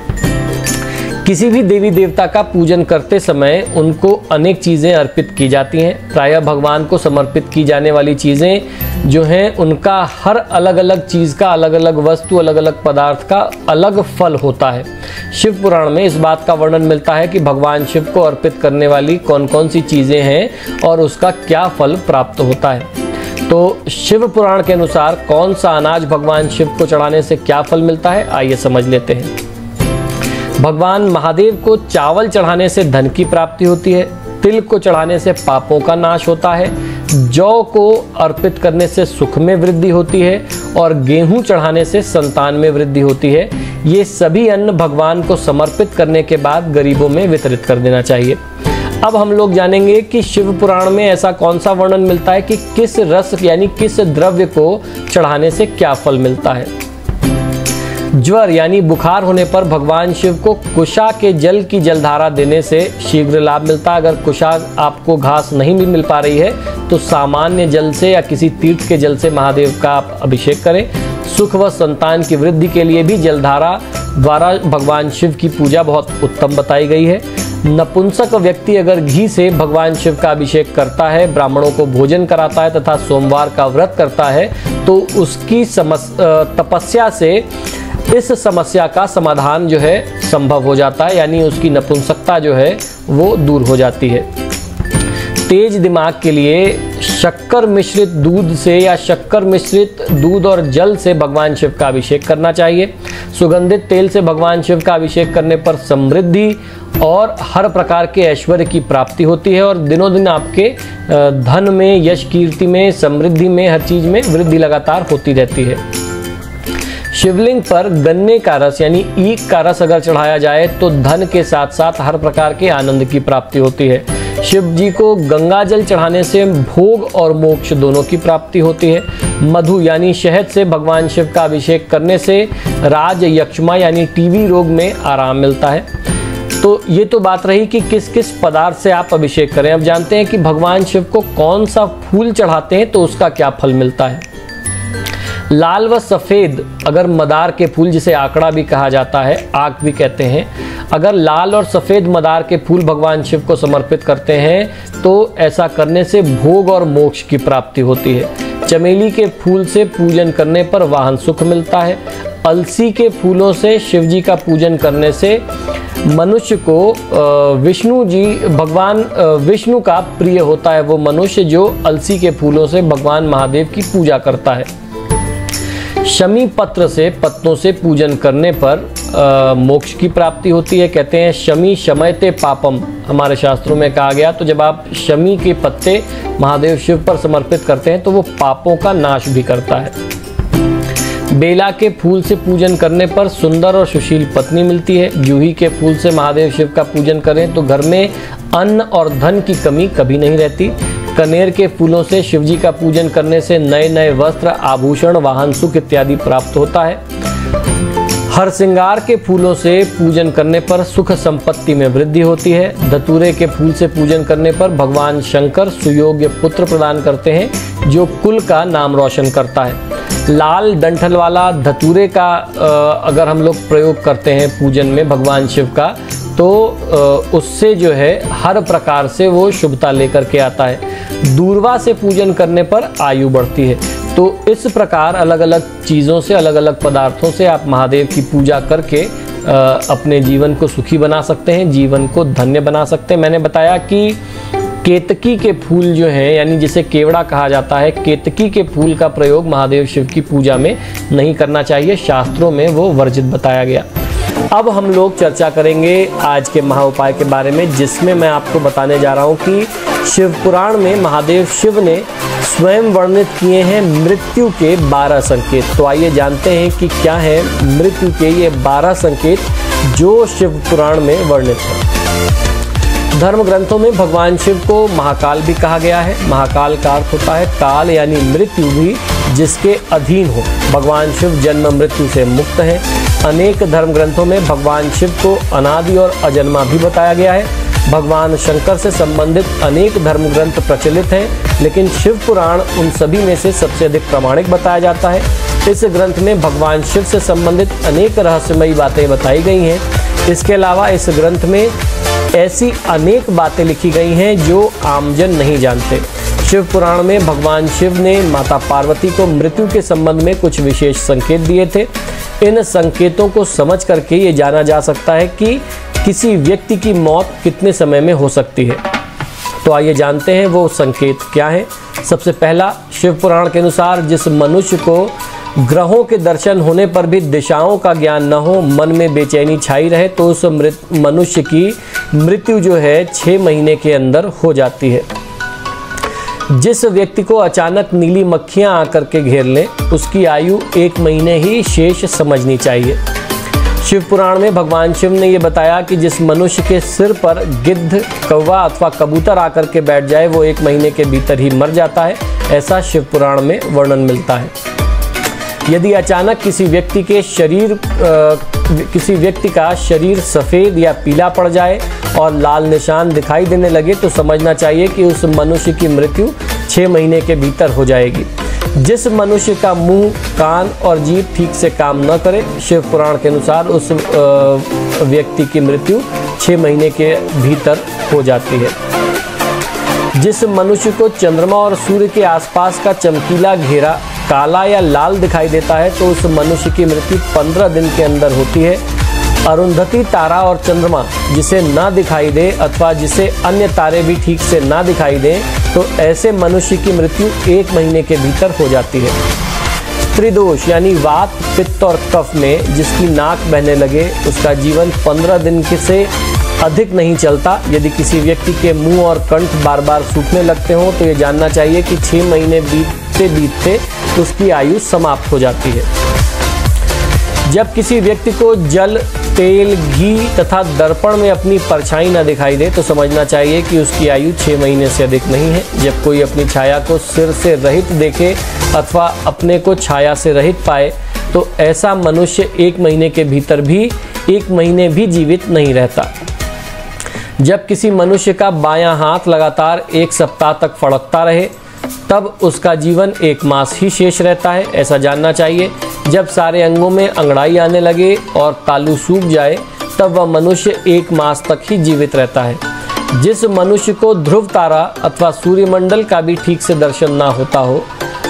किसी भी देवी देवता का पूजन करते समय उनको अनेक चीज़ें अर्पित की जाती हैं। प्रायः भगवान को समर्पित की जाने वाली चीज़ें जो हैं, उनका हर अलग अलग चीज़ का, अलग अलग वस्तु, अलग अलग पदार्थ का अलग फल होता है। शिव पुराण में इस बात का वर्णन मिलता है कि भगवान शिव को अर्पित करने वाली कौन कौन सी चीज़ें हैं और उसका क्या फल प्राप्त होता है। तो शिव पुराण के अनुसार कौन सा अनाज भगवान शिव को चढ़ाने से क्या फल मिलता है, आइए समझ लेते हैं। भगवान महादेव को चावल चढ़ाने से धन की प्राप्ति होती है, तिल को चढ़ाने से पापों का नाश होता है, जौ को अर्पित करने से सुख में वृद्धि होती है और गेहूं चढ़ाने से संतान में वृद्धि होती है। ये सभी अन्न भगवान को समर्पित करने के बाद गरीबों में वितरित कर देना चाहिए। अब हम लोग जानेंगे कि शिव पुराण में ऐसा कौन सा वर्णन मिलता है कि किस रस यानी किस द्रव्य को चढ़ाने से क्या फल मिलता है। ज्वर यानी बुखार होने पर भगवान शिव को कुशा के जल की जलधारा देने से शीघ्र लाभ मिलता है। अगर कुशा आपको घास नहीं भी मिल पा रही है तो सामान्य जल से या किसी तीर्थ के जल से महादेव का आप अभिषेक करें। सुख व संतान की वृद्धि के लिए भी जलधारा द्वारा भगवान शिव की पूजा बहुत उत्तम बताई गई है। नपुंसक व्यक्ति अगर घी से भगवान शिव का अभिषेक करता है, ब्राह्मणों को भोजन कराता है तथा सोमवार का व्रत करता है तो उसकी तपस्या से इस समस्या का समाधान जो है संभव हो जाता है, यानी उसकी नपुंसकता जो है वो दूर हो जाती है। तेज दिमाग के लिए शक्कर मिश्रित दूध से या शक्कर मिश्रित दूध और जल से भगवान शिव का अभिषेक करना चाहिए। सुगंधित तेल से भगवान शिव का अभिषेक करने पर समृद्धि और हर प्रकार के ऐश्वर्य की प्राप्ति होती है और दिनों दिन आपके धन में, यश कीर्ति में, समृद्धि में, हर चीज में वृद्धि लगातार होती रहती है। शिवलिंग पर गन्ने का रस यानी ईख का रस अगर चढ़ाया जाए तो धन के साथ साथ हर प्रकार के आनंद की प्राप्ति होती है। शिव जी को गंगा जल चढ़ाने से भोग और मोक्ष दोनों की प्राप्ति होती है। मधु यानी शहद से भगवान शिव का अभिषेक करने से राज यक्ष्मा यानी टीबी रोग में आराम मिलता है। तो ये तो बात रही कि किस किस पदार्थ से आप अभिषेक करें। अब जानते हैं कि भगवान शिव को कौन सा फूल चढ़ाते हैं तो उसका क्या फल मिलता है। लाल व सफ़ेद अगर मदार के फूल, जिसे आंकड़ा भी कहा जाता है, आक भी कहते हैं, अगर लाल और सफ़ेद मदार के फूल भगवान शिव को समर्पित करते हैं तो ऐसा करने से भोग और मोक्ष की प्राप्ति होती है। चमेली के फूल से पूजन करने पर वाहन सुख मिलता है। अलसी के फूलों से शिव जी का पूजन करने से मनुष्य को भगवान विष्णु का प्रिय होता है वो मनुष्य जो अलसी के फूलों से भगवान महादेव की पूजा करता है। शमी पत्र से, पत्तों से पूजन करने पर मोक्ष की प्राप्ति होती है। कहते हैं शमी शमयते पापम, हमारे शास्त्रों में कहा गया। तो जब आप शमी के पत्ते महादेव शिव पर समर्पित करते हैं तो वो पापों का नाश भी करता है। बेला के फूल से पूजन करने पर सुंदर और सुशील पत्नी मिलती है। जूही के फूल से महादेव शिव का पूजन करें तो घर में अन्न और धन की कमी कभी नहीं रहती। कनेर के फूलों से शिव जी का पूजन करने से नए नए वस्त्र, आभूषण, वाहन, सुख इत्यादि प्राप्त होता है। हर श्रृंगार के फूलों से पूजन करने पर सुख संपत्ति में वृद्धि होती है। धतूरे के फूल से पूजन करने पर भगवान शंकर सुयोग्य पुत्र प्रदान करते हैं जो कुल का नाम रोशन करता है। लाल डंठल वाला धतूरे का अगर हम लोग प्रयोग करते हैं पूजन में भगवान शिव का तो उससे जो है हर प्रकार से वो शुभता लेकर के आता है। दूर्वा से पूजन करने पर आयु बढ़ती है। तो इस प्रकार अलग अलग चीज़ों से, अलग अलग पदार्थों से आप महादेव की पूजा करके अपने जीवन को सुखी बना सकते हैं, जीवन को धन्य बना सकते हैं। मैंने बताया कि केतकी के फूल जो हैं, यानी जिसे केवड़ा कहा जाता है, केतकी के फूल का प्रयोग महादेव शिव की पूजा में नहीं करना चाहिए, शास्त्रों में वो वर्जित बताया गया। अब हम लोग चर्चा करेंगे आज के महा उपाय के बारे में, जिसमें मैं आपको बताने जा रहा हूँ कि शिव पुराण में महादेव शिव ने स्वयं वर्णित किए हैं मृत्यु के 12 संकेत। तो आइए जानते हैं कि क्या है मृत्यु के ये 12 संकेत जो शिव पुराण में वर्णित है। धर्म ग्रंथों में भगवान शिव को महाकाल भी कहा गया है। महाकाल का अर्थ होता है काल, यानी मृत्यु भी जिसके अधीन हो। भगवान शिव जन्म मृत्यु से मुक्त हैं। अनेक धर्म ग्रंथों में भगवान शिव को अनादि और अजन्मा भी बताया गया है। भगवान शंकर से संबंधित अनेक धर्म ग्रंथ प्रचलित हैं, लेकिन शिव पुराण उन सभी में से सबसे अधिक प्रामाणिक बताया जाता है। इस ग्रंथ में भगवान शिव से संबंधित अनेक रहस्यमयी बातें बताई गई हैं। इसके अलावा इस ग्रंथ में ऐसी अनेक बातें लिखी गई हैं जो आमजन नहीं जानते। शिव पुराण में भगवान शिव ने माता पार्वती को मृत्यु के संबंध में कुछ विशेष संकेत दिए थे। इन संकेतों को समझ करके ये जाना जा सकता है कि किसी व्यक्ति की मौत कितने समय में हो सकती है। तो आइए जानते हैं वो संकेत क्या है। सबसे पहला, शिव पुराण के अनुसार जिस मनुष्य को ग्रहों के दर्शन होने पर भी दिशाओं का ज्ञान न हो, मन में बेचैनी छाई रहे, तो उस मनुष्य की मृत्यु जो है 6 महीने के अंदर हो जाती है। जिस व्यक्ति को अचानक नीली मक्खियां आकर के घेर लें, उसकी आयु 1 महीने ही शेष समझनी चाहिए। शिव पुराण में भगवान शिव ने ये बताया कि जिस मनुष्य के सिर पर गिद्ध, कौवा अथवा कबूतर आकर के बैठ जाए वो 1 महीने के भीतर ही मर जाता है। ऐसा शिव पुराण में वर्णन मिलता है। यदि अचानक किसी व्यक्ति का शरीर सफ़ेद या पीला पड़ जाए और लाल निशान दिखाई देने लगे तो समझना चाहिए कि उस मनुष्य की मृत्यु 6 महीने के भीतर हो जाएगी। जिस मनुष्य का मुंह, कान और जीभ ठीक से काम न करे, शिव पुराण के अनुसार उस व्यक्ति की मृत्यु 6 महीने के भीतर हो जाती है। जिस मनुष्य को चंद्रमा और सूर्य के आसपास का चमकीला घेरा काला या लाल दिखाई देता है तो उस मनुष्य की मृत्यु 15 दिन के अंदर होती है। अरुंधति तारा और चंद्रमा जिसे ना दिखाई दे अथवा जिसे अन्य तारे भी ठीक से ना दिखाई दें तो ऐसे मनुष्य की मृत्यु 1 महीने के भीतर हो जाती है। त्रिदोष यानी वात, पित्त और कफ में जिसकी नाक बहने लगे उसका जीवन 15 दिन से अधिक नहीं चलता। यदि किसी व्यक्ति के मुंह और कंठ बार बार सूखने लगते हों तो ये जानना चाहिए कि 6 महीने बीतते बीतते उसकी आयु समाप्त हो जाती है। जब किसी व्यक्ति को जल, तेल, घी तथा दर्पण में अपनी परछाई न दिखाई दे तो समझना चाहिए कि उसकी आयु 6 महीने से अधिक नहीं है। जब कोई अपनी छाया को सिर से रहित देखे अथवा अपने को छाया से रहित पाए तो ऐसा मनुष्य 1 महीने के भीतर भी 1 महीने भी जीवित नहीं रहता। जब किसी मनुष्य का बायां हाथ लगातार 1 सप्ताह तक फड़कता रहे तब उसका जीवन 1 मास ही शेष रहता है, ऐसा जानना चाहिए। जब सारे अंगों में अंगड़ाई आने लगे और तालू सूख जाए तब वह मनुष्य 1 मास तक ही जीवित रहता है। जिस मनुष्य को ध्रुव तारा अथवा सूर्यमंडल का भी ठीक से दर्शन ना होता हो,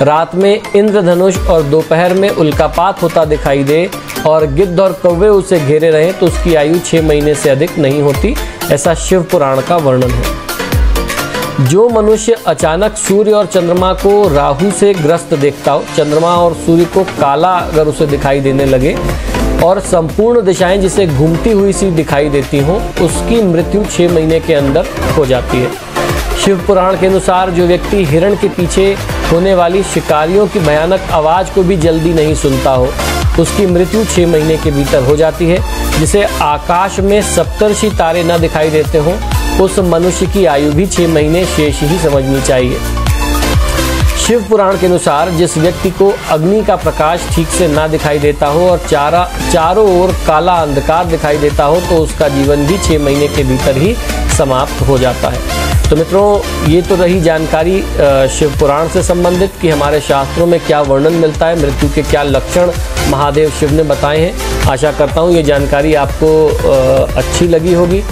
रात में इंद्रधनुष और दोपहर में उल्कापात होता दिखाई दे और गिद्ध और कौवे उसे घेरे रहे तो उसकी आयु 6 महीने से अधिक नहीं होती, ऐसा शिव पुराण का वर्णन है। जो मनुष्य अचानक सूर्य और चंद्रमा को राहु से ग्रस्त देखता हो, चंद्रमा और सूर्य को काला अगर उसे दिखाई देने लगे और संपूर्ण दिशाएं जिसे घूमती हुई सी दिखाई देती हों, उसकी मृत्यु 6 महीने के अंदर हो जाती है। शिव पुराण के अनुसार जो व्यक्ति हिरण के पीछे होने वाली शिकारियों की भयानक आवाज़ को भी जल्दी नहीं सुनता हो, उसकी मृत्यु 6 महीने के भीतर हो जाती है। जिसे आकाश में सप्तर्षि तारे न दिखाई देते हों, उस मनुष्य की आयु भी 6 महीने शेष ही समझनी चाहिए। शिव पुराण के अनुसार जिस व्यक्ति को अग्नि का प्रकाश ठीक से ना दिखाई देता हो और चारों ओर काला अंधकार दिखाई देता हो तो उसका जीवन भी 6 महीने के भीतर ही समाप्त हो जाता है। तो मित्रों, ये तो रही जानकारी शिव पुराण से संबंधित कि हमारे शास्त्रों में क्या वर्णन मिलता है, मृत्यु के क्या लक्षण महादेव शिव ने बताए हैं। आशा करता हूँ ये जानकारी आपको अच्छी लगी होगी।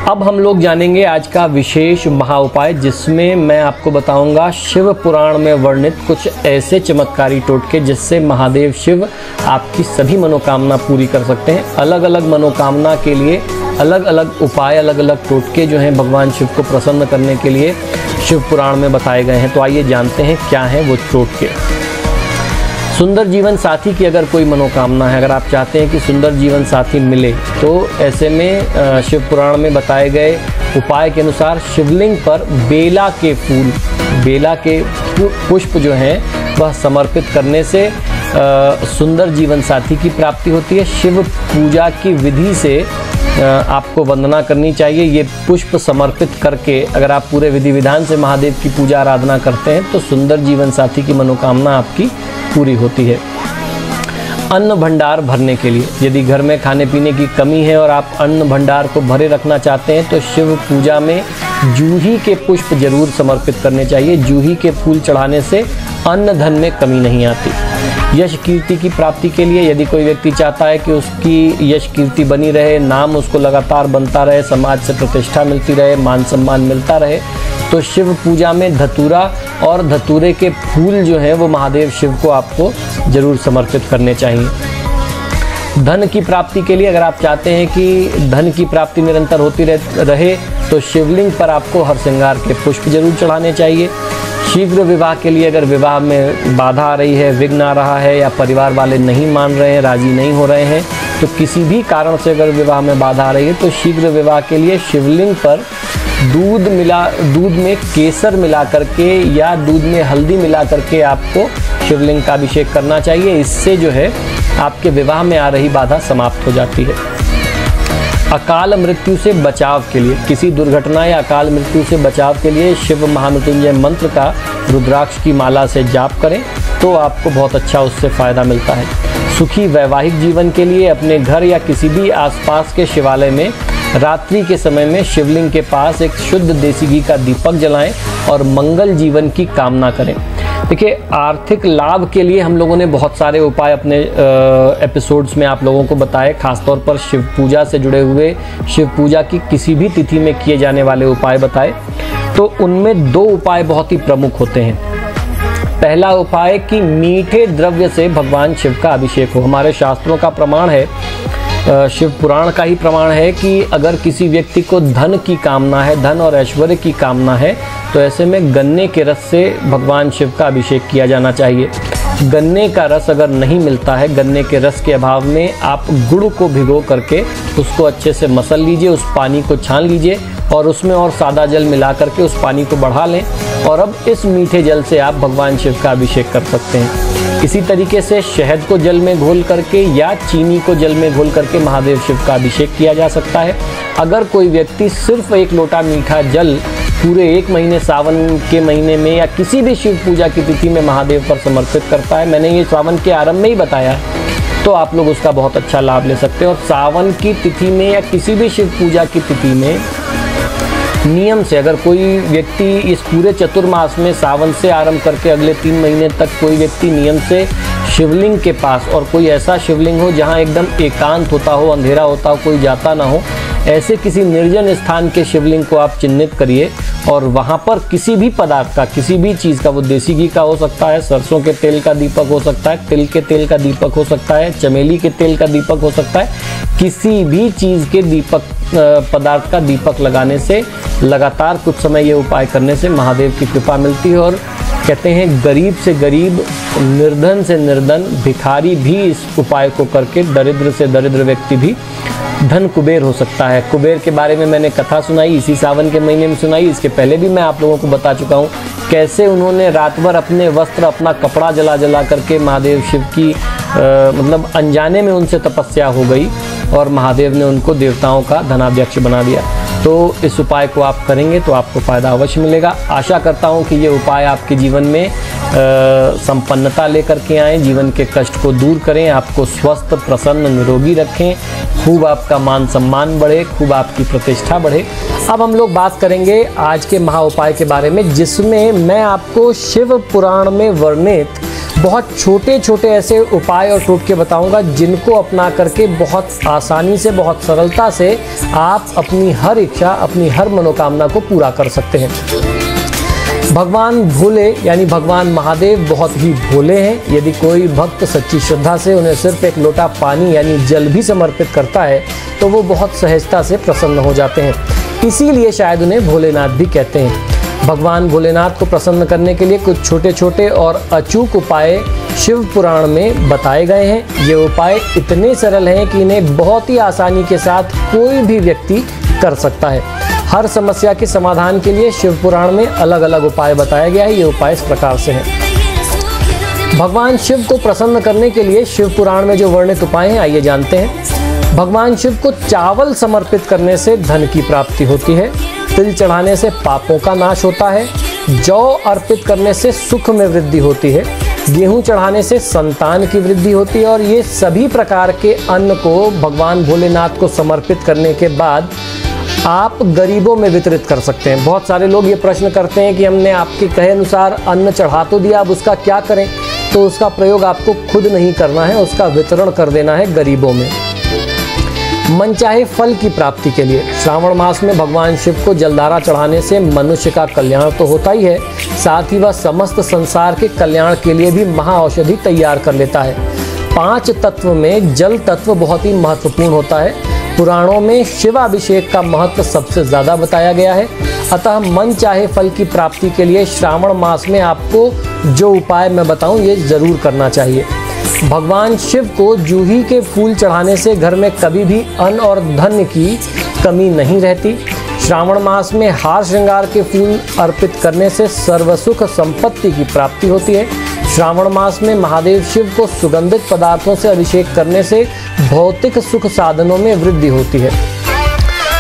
अब हम लोग जानेंगे आज का विशेष महाउपाय, जिसमें मैं आपको बताऊंगा शिव पुराण में वर्णित कुछ ऐसे चमत्कारी टोटके जिससे महादेव शिव आपकी सभी मनोकामना पूरी कर सकते हैं। अलग अलग मनोकामना के लिए अलग अलग उपाय, अलग अलग टोटके जो हैं भगवान शिव को प्रसन्न करने के लिए शिव पुराण में बताए गए हैं। तो आइए जानते हैं क्या हैं वो टोटके। सुंदर जीवन साथी की अगर कोई मनोकामना है, अगर आप चाहते हैं कि सुंदर जीवन साथी मिले, तो ऐसे में शिव पुराण में बताए गए उपाय के अनुसार शिवलिंग पर बेला के पुष्प जो हैं वह समर्पित करने से सुंदर जीवन साथी की प्राप्ति होती है। शिव पूजा की विधि से आपको वंदना करनी चाहिए। ये पुष्प समर्पित करके अगर आप पूरे विधि विधान से महादेव की पूजा आराधना करते हैं तो सुंदर जीवन साथी की मनोकामना आपकी पूरी होती है। अन्न भंडार भरने के लिए, यदि घर में खाने पीने की कमी है और आप अन्न भंडार को भरे रखना चाहते हैं तो शिव पूजा में जूही के पुष्प जरूर समर्पित करने चाहिए। जूही के फूल चढ़ाने से अन्न धन में कमी नहीं आती। यश कीर्ति की प्राप्ति के लिए, यदि कोई व्यक्ति चाहता है कि उसकी यश कीर्ति बनी रहे, नाम उसको लगातार बनता रहे, समाज से प्रतिष्ठा मिलती रहे, मान सम्मान मिलता रहे, तो शिव पूजा में धतूरा और धतूरे के फूल जो हैं वो महादेव शिव को आपको जरूर समर्पित करने चाहिए। धन की प्राप्ति के लिए, अगर आप चाहते हैं कि धन की प्राप्ति निरंतर होती रहे तो शिवलिंग पर आपको हरसिंगार के पुष्प जरूर चढ़ाने चाहिए। शीघ्र विवाह के लिए, अगर विवाह में बाधा आ रही है, विघ्न आ रहा है या परिवार वाले नहीं मान रहे हैं, राजी नहीं हो रहे हैं, तो किसी भी कारण से अगर विवाह में बाधा आ रही है तो शीघ्र विवाह के लिए शिवलिंग पर दूध में केसर मिला करके या दूध में हल्दी मिला करके आपको शिवलिंग का अभिषेक करना चाहिए। इससे जो है आपके विवाह में आ रही बाधा समाप्त हो जाती है। अकाल मृत्यु से बचाव के लिए, किसी दुर्घटना या अकाल मृत्यु से बचाव के लिए शिव महामृत्युंजय मंत्र का रुद्राक्ष की माला से जाप करें तो आपको बहुत अच्छा उससे फ़ायदा मिलता है। सुखी वैवाहिक जीवन के लिए अपने घर या किसी भी आसपास के शिवालय में रात्रि के समय में शिवलिंग के पास एक शुद्ध देसी घी का दीपक जलाएं और मंगल जीवन की कामना करें। देखिए, आर्थिक लाभ के लिए हम लोगों ने बहुत सारे उपाय अपने एपिसोड्स में आप लोगों को बताए, खासतौर पर शिव पूजा से जुड़े हुए, शिव पूजा की किसी भी तिथि में किए जाने वाले उपाय बताए। तो उनमें 2 उपाय बहुत ही प्रमुख होते हैं। पहला उपाय कि मीठे द्रव्य से भगवान शिव का अभिषेक हो। हमारे शास्त्रों का प्रमाण है, शिव पुराण का ही प्रमाण है कि अगर किसी व्यक्ति को धन की कामना है, धन और ऐश्वर्य की कामना है, तो ऐसे में गन्ने के रस से भगवान शिव का अभिषेक किया जाना चाहिए। गन्ने का रस अगर नहीं मिलता है, गन्ने के रस के अभाव में आप गुड़ को भिगो करके उसको अच्छे से मसल लीजिए, उस पानी को छान लीजिए और उसमें और सादा जल मिला करके उस पानी को बढ़ा लें और अब इस मीठे जल से आप भगवान शिव का अभिषेक कर सकते हैं। इसी तरीके से शहद को जल में घोल करके या चीनी को जल में घोल करके महादेव शिव का अभिषेक किया जा सकता है। अगर कोई व्यक्ति सिर्फ 1 लोटा मीठा जल पूरे 1 महीने, सावन के महीने में या किसी भी शिव पूजा की तिथि में महादेव पर समर्पित करता है, मैंने ये सावन के आरंभ में ही बताया, तो आप लोग उसका बहुत अच्छा लाभ ले सकते हैं। और सावन की तिथि में या किसी भी शिव पूजा की तिथि में नियम से अगर कोई व्यक्ति इस पूरे चतुर्मास में सावन से आरंभ करके अगले 3 महीने तक कोई व्यक्ति नियम से शिवलिंग के पास, और कोई ऐसा शिवलिंग हो जहां एकदम एकांत होता हो, अंधेरा होता हो, कोई जाता ना हो, ऐसे किसी निर्जन स्थान के शिवलिंग को आप चिन्हित करिए और वहाँ पर किसी भी पदार्थ का, किसी भी चीज़ का, वो देसी घी का हो सकता है, सरसों के तेल का दीपक हो सकता है, तिल के तेल का दीपक हो सकता है, चमेली के तेल का दीपक हो सकता है, किसी भी चीज़ के दीपक पदार्थ का दीपक लगाने से लगातार कुछ समय ये उपाय करने से महादेव की कृपा मिलती है। और कहते हैं गरीब से गरीब, निर्धन से निर्धन, भिखारी भी इस उपाय को करके, दरिद्र से दरिद्र व्यक्ति भी धन कुबेर हो सकता है। कुबेर के बारे में मैंने कथा सुनाई, इसी सावन के महीने में सुनाई। इसके पहले भी मैं आप लोगों को बता चुका हूँ कैसे उन्होंने रात भर अपने वस्त्र, अपना कपड़ा जला जला करके महादेव शिव की मतलब अनजाने में उनसे तपस्या हो गई और महादेव ने उनको देवताओं का धनाध्यक्ष बना दिया। तो इस उपाय को आप करेंगे तो आपको फ़ायदा अवश्य मिलेगा। आशा करता हूँ कि ये उपाय आपके जीवन में संपन्नता लेकर के आएँ, जीवन के कष्ट को दूर करें, आपको स्वस्थ, प्रसन्न, निरोगी रखें, खूब आपका मान सम्मान बढ़े, खूब आपकी प्रतिष्ठा बढ़े। अब हम लोग बात करेंगे आज के महा उपाय के बारे में, जिसमें मैं आपको शिव पुराण में वर्णित बहुत छोटे छोटे ऐसे उपाय और टोटके बताऊंगा जिनको अपना करके बहुत आसानी से, बहुत सरलता से आप अपनी हर इच्छा, अपनी हर मनोकामना को पूरा कर सकते हैं। भगवान भोले यानी भगवान महादेव बहुत ही भोले हैं। यदि कोई भक्त सच्ची श्रद्धा से उन्हें सिर्फ 1 लोटा पानी यानी जल भी समर्पित करता है तो वो बहुत सहजता से प्रसन्न हो जाते हैं। इसीलिए शायद उन्हें भोलेनाथ भी कहते हैं। भगवान भोलेनाथ को प्रसन्न करने के लिए कुछ छोटे छोटे और अचूक उपाय शिव पुराण में बताए गए हैं। ये उपाय इतने सरल हैं कि इन्हें बहुत ही आसानी के साथ कोई भी व्यक्ति कर सकता है। हर समस्या के समाधान के लिए शिव पुराण में अलग अलग उपाय बताया गया है। ये उपाय इस प्रकार से हैं। भगवान शिव को प्रसन्न करने के लिए शिव पुराण में जो वर्णित उपाय हैं, आइए जानते हैं। भगवान शिव को चावल समर्पित करने से धन की प्राप्ति होती है। तिल चढ़ाने से पापों का नाश होता है। जौ अर्पित करने से सुख में वृद्धि होती है। गेहूं चढ़ाने से संतान की वृद्धि होती है। और ये सभी प्रकार के अन्न को भगवान भोलेनाथ को समर्पित करने के बाद आप गरीबों में वितरित कर सकते हैं। बहुत सारे लोग ये प्रश्न करते हैं कि हमने आपके कहे अनुसार अन्न चढ़ा तो दिया, अब उसका क्या करें? तो उसका प्रयोग आपको खुद नहीं करना है, उसका वितरण कर देना है गरीबों में। मनचाहे फल की प्राप्ति के लिए श्रावण मास में भगवान शिव को जलधारा चढ़ाने से मनुष्य का कल्याण तो होता ही है, साथ ही वह समस्त संसार के कल्याण के लिए भी महाऔषधि तैयार कर लेता है। 5 तत्व में जल तत्व बहुत ही महत्वपूर्ण होता है। पुराणों में शिवाभिषेक का महत्व सबसे ज़्यादा बताया गया है। अतः मन चाहे फल की प्राप्ति के लिए श्रावण मास में आपको जो उपाय मैं बताऊं ये ज़रूर करना चाहिए। भगवान शिव को जूही के फूल चढ़ाने से घर में कभी भी अन्न और धन की कमी नहीं रहती। श्रावण मास में हार श्रृंगार के फूल अर्पित करने से सर्वसुख संपत्ति की प्राप्ति होती है। श्रावण मास में महादेव शिव को सुगंधित पदार्थों से अभिषेक करने से भौतिक सुख साधनों में वृद्धि होती है।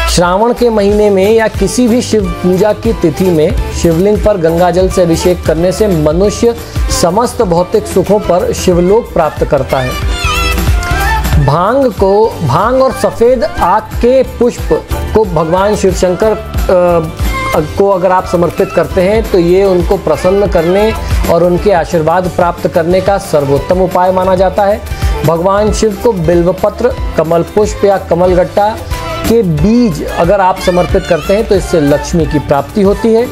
श्रावण के महीने में या किसी भी शिव पूजा की तिथि में शिवलिंग पर गंगा जल से अभिषेक करने से मनुष्य समस्त भौतिक सुखों पर शिवलोक प्राप्त करता है। भांग और सफ़ेद आक के पुष्प को भगवान शिव शंकर को अगर आप समर्पित करते हैं तो ये उनको प्रसन्न करने और उनके आशीर्वाद प्राप्त करने का सर्वोत्तम उपाय माना जाता है। भगवान शिव को बिल्वपत्र, कमल पुष्प या कमलगट्टा के बीज अगर आप समर्पित करते हैं तो इससे लक्ष्मी की प्राप्ति होती है।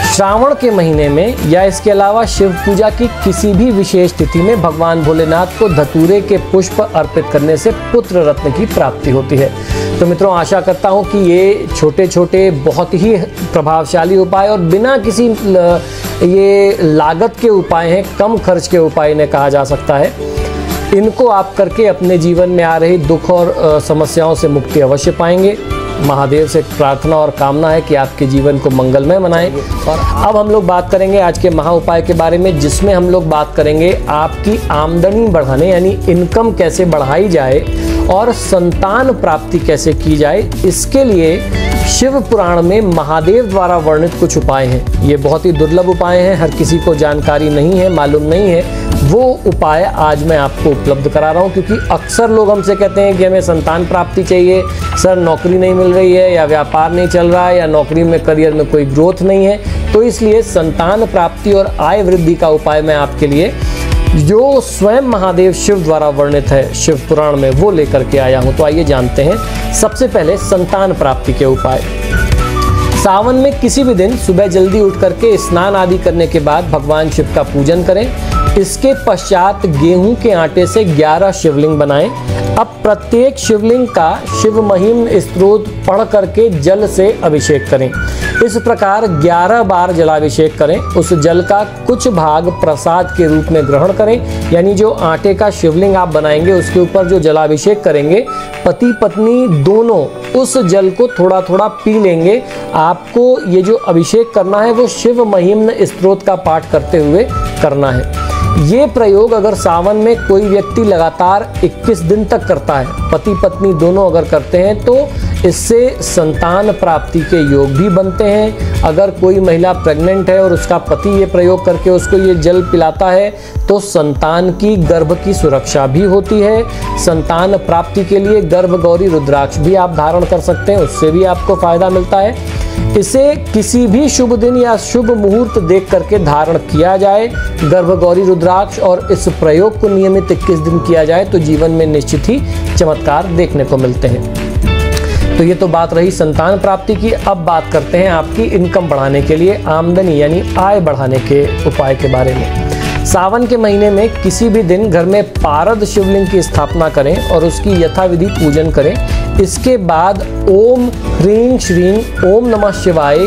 श्रावण के महीने में या इसके अलावा शिव पूजा की किसी भी विशेष तिथि में भगवान भोलेनाथ को धतूरे के पुष्प अर्पित करने से पुत्र रत्न की प्राप्ति होती है। तो मित्रों, आशा करता हूं कि ये छोटे छोटे बहुत ही प्रभावशाली उपाय और बिना किसी ये लागत के उपाय हैं, कम खर्च के उपाय इन्हें कहा जा सकता है। इनको आप करके अपने जीवन में आ रही दुख और समस्याओं से मुक्ति अवश्य पाएंगे। महादेव से प्रार्थना और कामना है कि आपके जीवन को मंगलमय बनाएं। और अब हम लोग बात करेंगे आज के महा उपाय के बारे में, जिसमें हम लोग बात करेंगे आपकी आमदनी बढ़ाने यानी इनकम कैसे बढ़ाई जाए और संतान प्राप्ति कैसे की जाए। इसके लिए शिव पुराण में महादेव द्वारा वर्णित कुछ उपाय हैं। ये बहुत ही दुर्लभ उपाय हैं, हर किसी को जानकारी नहीं है, मालूम नहीं है। वो उपाय आज मैं आपको उपलब्ध करा रहा हूँ, क्योंकि अक्सर लोग हमसे कहते हैं कि हमें संतान प्राप्ति चाहिए, सर नौकरी नहीं मिल रही है या व्यापार नहीं चल रहा है या नौकरी में करियर में कोई ग्रोथ नहीं है। तो इसलिए संतान प्राप्ति और आय वृद्धि का उपाय मैं आपके लिए जो स्वयं महादेव शिव द्वारा वर्णित है शिव पुराण में, वो लेकर के आया हूं। तो आइए जानते हैं सबसे पहले संतान प्राप्ति के उपाय। सावन में किसी भी दिन सुबह जल्दी उठ करके स्नान आदि करने के बाद भगवान शिव का पूजन करें। इसके पश्चात गेहूं के आटे से 11 शिवलिंग बनाएं। अब प्रत्येक शिवलिंग का शिव महिम्न स्तोत्र पढ़ करके जल से अभिषेक करें। इस प्रकार 11 बार जलाभिषेक करें। उस जल का कुछ भाग प्रसाद के रूप में ग्रहण करें, यानी जो आटे का शिवलिंग आप बनाएंगे उसके ऊपर जो जलाभिषेक करेंगे, पति पत्नी दोनों उस जल को थोड़ा थोड़ा पी लेंगे। आपको ये जो अभिषेक करना है वो शिव महिम्न स्तोत्र का पाठ करते हुए करना है। ये प्रयोग अगर सावन में कोई व्यक्ति लगातार 21 दिन तक करता है, पति पत्नी दोनों अगर करते हैं, तो इससे संतान प्राप्ति के योग भी बनते हैं। अगर कोई महिला प्रेग्नेंट है और उसका पति ये प्रयोग करके उसको ये जल पिलाता है तो संतान की गर्भ की सुरक्षा भी होती है। संतान प्राप्ति के लिए गर्भ गौरी रुद्राक्ष भी आप धारण कर सकते हैं, उससे भी आपको फायदा मिलता है। इसे किसी भी शुभ दिन या शुभ मुहूर्त देख करके धारण किया जाए, गर्भ गौरी रुद्राक्ष, और इस प्रयोग को नियमित 21 दिन किया जाए तो जीवन में निश्चित ही चमत्कार देखने को मिलते हैं। तो ये तो बात रही संतान प्राप्ति की। अब बात करते हैं आपकी इनकम बढ़ाने के लिए, आमदनी यानी आय बढ़ाने के उपाय के बारे में। सावन के महीने में किसी भी दिन घर में पारद शिवलिंग की स्थापना करें और उसकी यथाविधि पूजन करें। इसके बाद ओम ह्रीं श्रीं ओम नमः शिवाय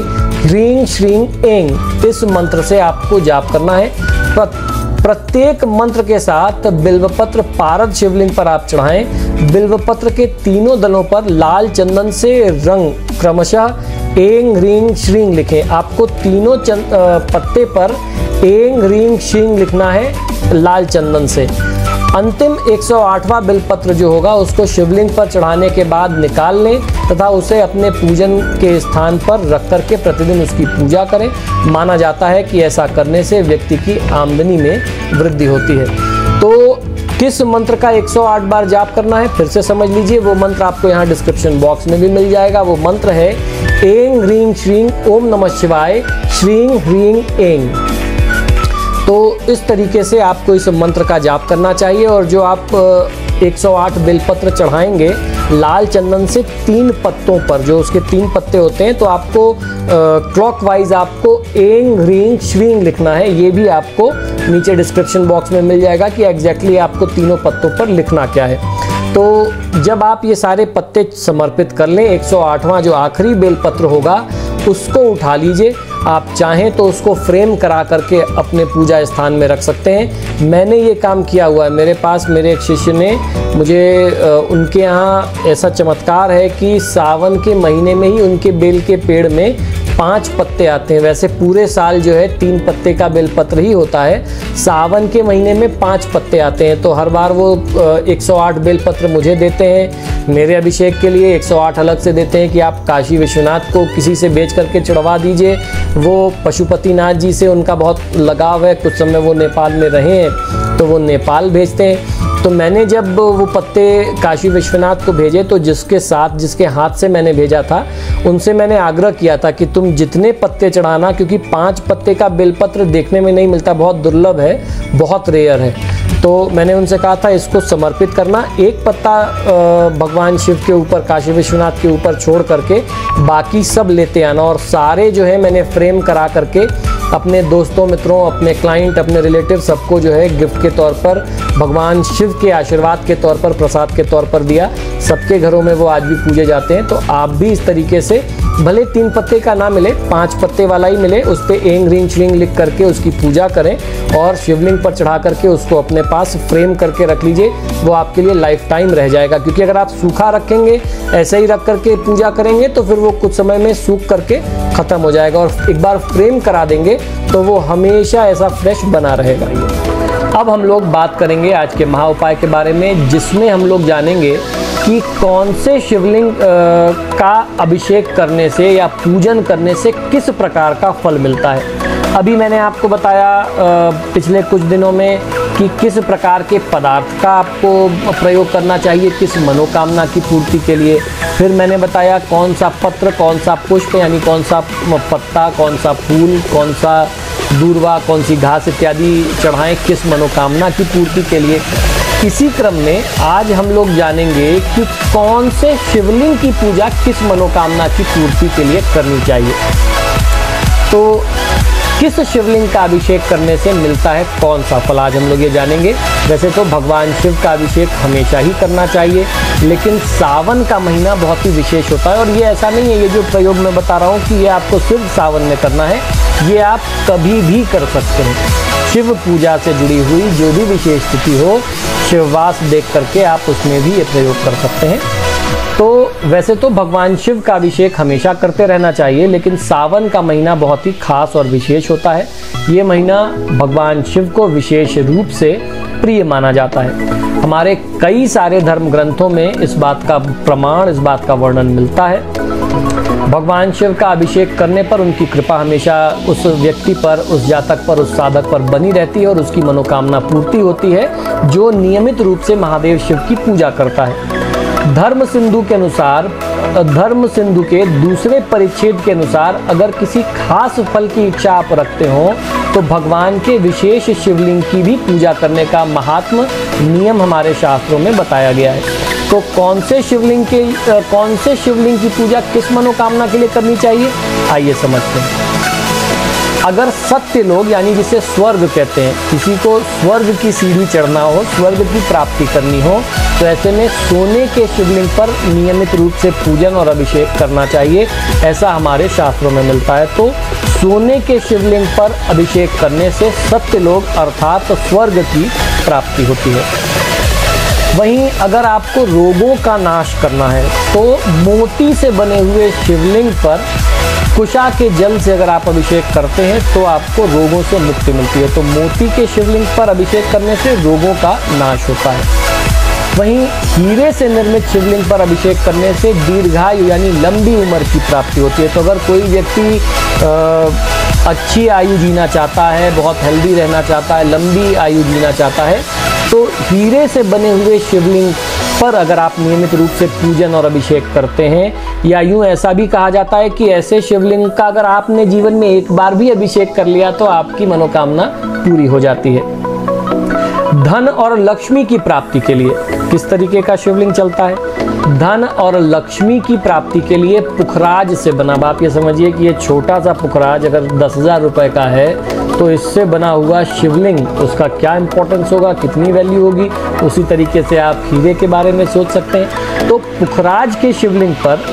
ह्रीं श्रीं ऐं इस मंत्र से आपको जाप करना है। प्रत्येक मंत्र के साथ बिल्वपत्र पारद शिवलिंग पर आप चढ़ाएं। बिल्वपत्र के तीनों दलों पर लाल चंदन से रंग क्रमशः ऐं ह्रीं श्रीं लिखें। आपको तीनों पत्ते पर ऐं ह्रीं श्रीं लिखना है लाल चंदन से। अंतिम 108वां बिल्वपत्र जो होगा उसको शिवलिंग पर चढ़ाने के बाद निकाल लें तथा उसे अपने पूजन के स्थान पर रख करके प्रतिदिन उसकी पूजा करें। माना जाता है कि ऐसा करने से व्यक्ति की आमदनी में वृद्धि होती है। तो किस मंत्र का 108 बार जाप करना है फिर से समझ लीजिए। वो मंत्र आपको यहाँ डिस्क्रिप्शन बॉक्स में भी मिल जाएगा। वो मंत्र है ऐं ह्रीं श्रीं ओम नमः शिवाय श्रीं ह्रीं ऐं। तो इस तरीके से आपको इस मंत्र का जाप करना चाहिए। और जो आप 108 बेलपत्र चढ़ाएंगे लाल चंदन से 3 पत्तों पर, जो उसके 3 पत्ते होते हैं, तो आपको क्लॉकवाइज आपको ऐं ह्रीं श्रीं लिखना है। ये भी आपको नीचे डिस्क्रिप्शन बॉक्स में मिल जाएगा कि एग्जैक्टली आपको तीनों पत्तों पर लिखना क्या है। तो जब आप ये सारे पत्ते समर्पित कर लें, 108वां जो आखिरी बेलपत्र होगा उसको उठा लीजिए। आप चाहें तो उसको फ्रेम करा करके अपने पूजा स्थान में रख सकते हैं। मैंने ये काम किया हुआ है। मेरे पास मेरे एक शिष्य ने मुझे उनके यहाँ ऐसा चमत्कार है कि सावन के महीने में ही उनके बेल के पेड़ में 5 पत्ते आते हैं। वैसे पूरे साल जो है 3 पत्ते का बेलपत्र ही होता है, सावन के महीने में 5 पत्ते आते हैं। तो हर बार वो 108 बेलपत्र मुझे देते हैं मेरे अभिषेक के लिए, 108 अलग से देते हैं कि आप काशी विश्वनाथ को किसी से बेच करके चढ़वा दीजिए। वो पशुपतिनाथ जी से उनका बहुत लगाव है, कुछ समय वो नेपाल में रहे हैं तो वो नेपाल भेजते हैं। तो मैंने जब वो पत्ते काशी विश्वनाथ को भेजे तो जिसके हाथ से मैंने भेजा था उनसे मैंने आग्रह किया था कि तुम जितने पत्ते चढ़ाना, क्योंकि 5 पत्ते का बेलपत्र देखने में नहीं मिलता, बहुत दुर्लभ है, बहुत रेयर है। तो मैंने उनसे कहा था इसको समर्पित करना, एक पत्ता भगवान शिव के ऊपर, काशी विश्वनाथ के ऊपर छोड़ करके बाकी सब लेते आना। और सारे जो है मैंने फ्रेम करा करके अपने दोस्तों मित्रों, अपने क्लाइंट, अपने रिलेटिव सबको जो है गिफ्ट के तौर पर, भगवान शिव के आशीर्वाद के तौर पर, प्रसाद के तौर पर दिया। सबके घरों में वो आज भी पूजे जाते हैं। तो आप भी इस तरीके से, भले 3 पत्ते का ना मिले, 5 पत्ते वाला ही मिले, उस पर एंग ह्रीं श्रीं लिख करके उसकी पूजा करें और शिवलिंग पर चढ़ा करके उसको अपने पास फ्रेम करके रख लीजिए। वो आपके लिए लाइफ टाइम रह जाएगा, क्योंकि अगर आप सूखा रखेंगे, ऐसे ही रख करके पूजा करेंगे तो फिर वो कुछ समय में सूख करके ख़त्म हो जाएगा। और एक बार फ्रेम करा देंगे तो वो हमेशा ऐसा फ्रेश बना रहेगा। अब हम लोग बात करेंगे आज के महा उपाय के बारे में, जिसमें हम लोग जानेंगे कि कौन से शिवलिंग का अभिषेक करने से या पूजन करने से किस प्रकार का फल मिलता है। अभी मैंने आपको बताया पिछले कुछ दिनों में कि किस प्रकार के पदार्थ का आपको प्रयोग करना चाहिए किस मनोकामना की पूर्ति के लिए। फिर मैंने बताया कौन सा पत्र, कौन सा पुष्प, यानी कौन सा पत्ता, कौन सा फूल, कौन सा दूर्वा, कौन सी घास इत्यादि चढ़ाएं किस मनोकामना की पूर्ति के लिए। इसी क्रम में आज हम लोग जानेंगे कि कौन से शिवलिंग की पूजा किस मनोकामना की पूर्ति के लिए करनी चाहिए। तो किस शिवलिंग का अभिषेक करने से मिलता है कौन सा फल, आज हम लोग ये जानेंगे। वैसे तो भगवान शिव का अभिषेक हमेशा ही करना चाहिए, लेकिन सावन का महीना बहुत ही विशेष होता है। और ये ऐसा नहीं है, ये जो प्रयोग मैं बता रहा हूँ कि ये आपको सिर्फ सावन में करना है, ये आप कभी भी कर सकते हैं। शिव पूजा से जुड़ी हुई जो भी विशेष स्थिति हो, शिववास देख करके आप उसमें भी ये प्रयोग कर सकते हैं। तो वैसे तो भगवान शिव का अभिषेक हमेशा करते रहना चाहिए, लेकिन सावन का महीना बहुत ही खास और विशेष होता है। ये महीना भगवान शिव को विशेष रूप से प्रिय माना जाता है। हमारे कई सारे धर्म ग्रंथों में इस बात का प्रमाण, इस बात का वर्णन मिलता है। भगवान शिव का अभिषेक करने पर उनकी कृपा हमेशा उस व्यक्ति पर, उस जातक पर, उस साधक पर बनी रहती है और उसकी मनोकामना पूर्ति होती है, जो नियमित रूप से महादेव शिव की पूजा करता है। धर्म सिंधु के अनुसार, धर्म सिंधु के दूसरे परिच्छेद के अनुसार, अगर किसी खास फल की इच्छा आप रखते हो तो भगवान के विशेष शिवलिंग की भी पूजा करने का महात्म नियम हमारे शास्त्रों में बताया गया है। तो कौन से शिवलिंग की पूजा किस मनोकामना के लिए करनी चाहिए, आइए समझते हैं। अगर सत्य लोग, यानी जिसे स्वर्ग कहते हैं, किसी को स्वर्ग की सीढ़ी चढ़ना हो, स्वर्ग की प्राप्ति करनी हो, तो ऐसे में सोने के शिवलिंग पर नियमित रूप से पूजन और अभिषेक करना चाहिए, ऐसा हमारे शास्त्रों में मिलता है। तो सोने के शिवलिंग पर अभिषेक करने से सत्य लोग अर्थात स्वर्ग की प्राप्ति होती है। वहीं अगर आपको रोगों का नाश करना है तो मोती से बने हुए शिवलिंग पर कुशा के जल से अगर आप अभिषेक करते हैं तो आपको रोगों से मुक्ति मिलती है। तो मोती के शिवलिंग पर अभिषेक करने से रोगों का नाश होता है। वहीं हीरे से निर्मित शिवलिंग पर अभिषेक करने से दीर्घायु यानी लंबी उम्र की प्राप्ति होती है। तो अगर कोई व्यक्ति अच्छी आयु जीना चाहता है, बहुत हेल्दी रहना चाहता है, लंबी आयु जीना चाहता है, तो हीरे से बने हुए शिवलिंग पर अगर आप नियमित रूप से पूजन और अभिषेक करते हैं, या यूं ऐसा भी कहा जाता है कि ऐसे शिवलिंग का अगर आपने जीवन में एक बार भी अभिषेक कर लिया तो आपकी मनोकामना पूरी हो जाती है। धन और लक्ष्मी की प्राप्ति के लिए किस तरीके का शिवलिंग चलता है? धन और लक्ष्मी की प्राप्ति के लिए पुखराज से बना, आप ये समझिए कि ये छोटा सा पुखराज अगर 10,000 रुपए का है तो इससे बना हुआ शिवलिंग, उसका क्या इंपॉर्टेंस होगा, कितनी वैल्यू होगी, उसी तरीके से आप हीरे के बारे में सोच सकते हैं। तो पुखराज के शिवलिंग पर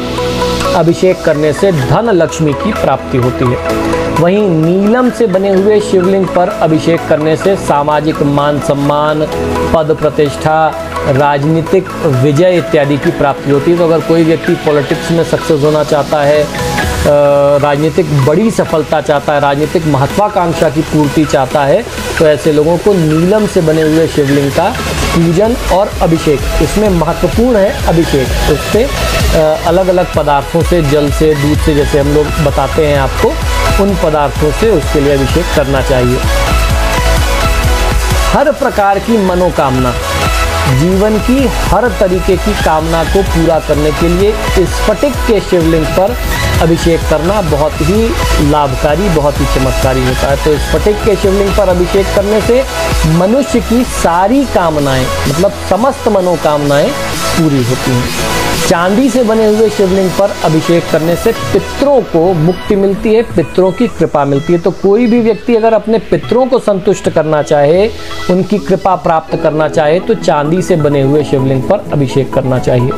अभिषेक करने से धन लक्ष्मी की प्राप्ति होती है। वहीं नीलम से बने हुए शिवलिंग पर अभिषेक करने से सामाजिक मान सम्मान, पद प्रतिष्ठा, राजनीतिक विजय इत्यादि की प्राप्ति होती है। तो अगर कोई व्यक्ति पॉलिटिक्स में सक्सेस होना चाहता है, राजनीतिक बड़ी सफलता चाहता है, राजनीतिक महत्वाकांक्षा की पूर्ति चाहता है, तो ऐसे लोगों को नीलम से बने हुए शिवलिंग का पूजन और अभिषेक, इसमें महत्वपूर्ण है अभिषेक, उससे अलग अलग पदार्थों से, जल से, दूध से, जैसे हम लोग बताते हैं आपको, उन पदार्थों से उसके लिए अभिषेक करना चाहिए। हर प्रकार की मनोकामना जीवन की हर तरीके की कामना को पूरा करने के लिए स्फटिक के शिवलिंग पर अभिषेक करना बहुत ही लाभकारी, बहुत ही चमत्कारी होता है। तो स्फटिक के शिवलिंग पर अभिषेक करने से मनुष्य की सारी कामनाएं, मतलब समस्त मनोकामनाएं पूरी होती हैं। चांदी से बने हुए शिवलिंग पर अभिषेक करने से पितरों को मुक्ति मिलती है, पितरों की कृपा मिलती है। तो कोई भी व्यक्ति अगर अपने पितरों को संतुष्ट करना चाहे, उनकी कृपा प्राप्त करना चाहे, तो चांदी से बने हुए शिवलिंग पर अभिषेक करना चाहिए।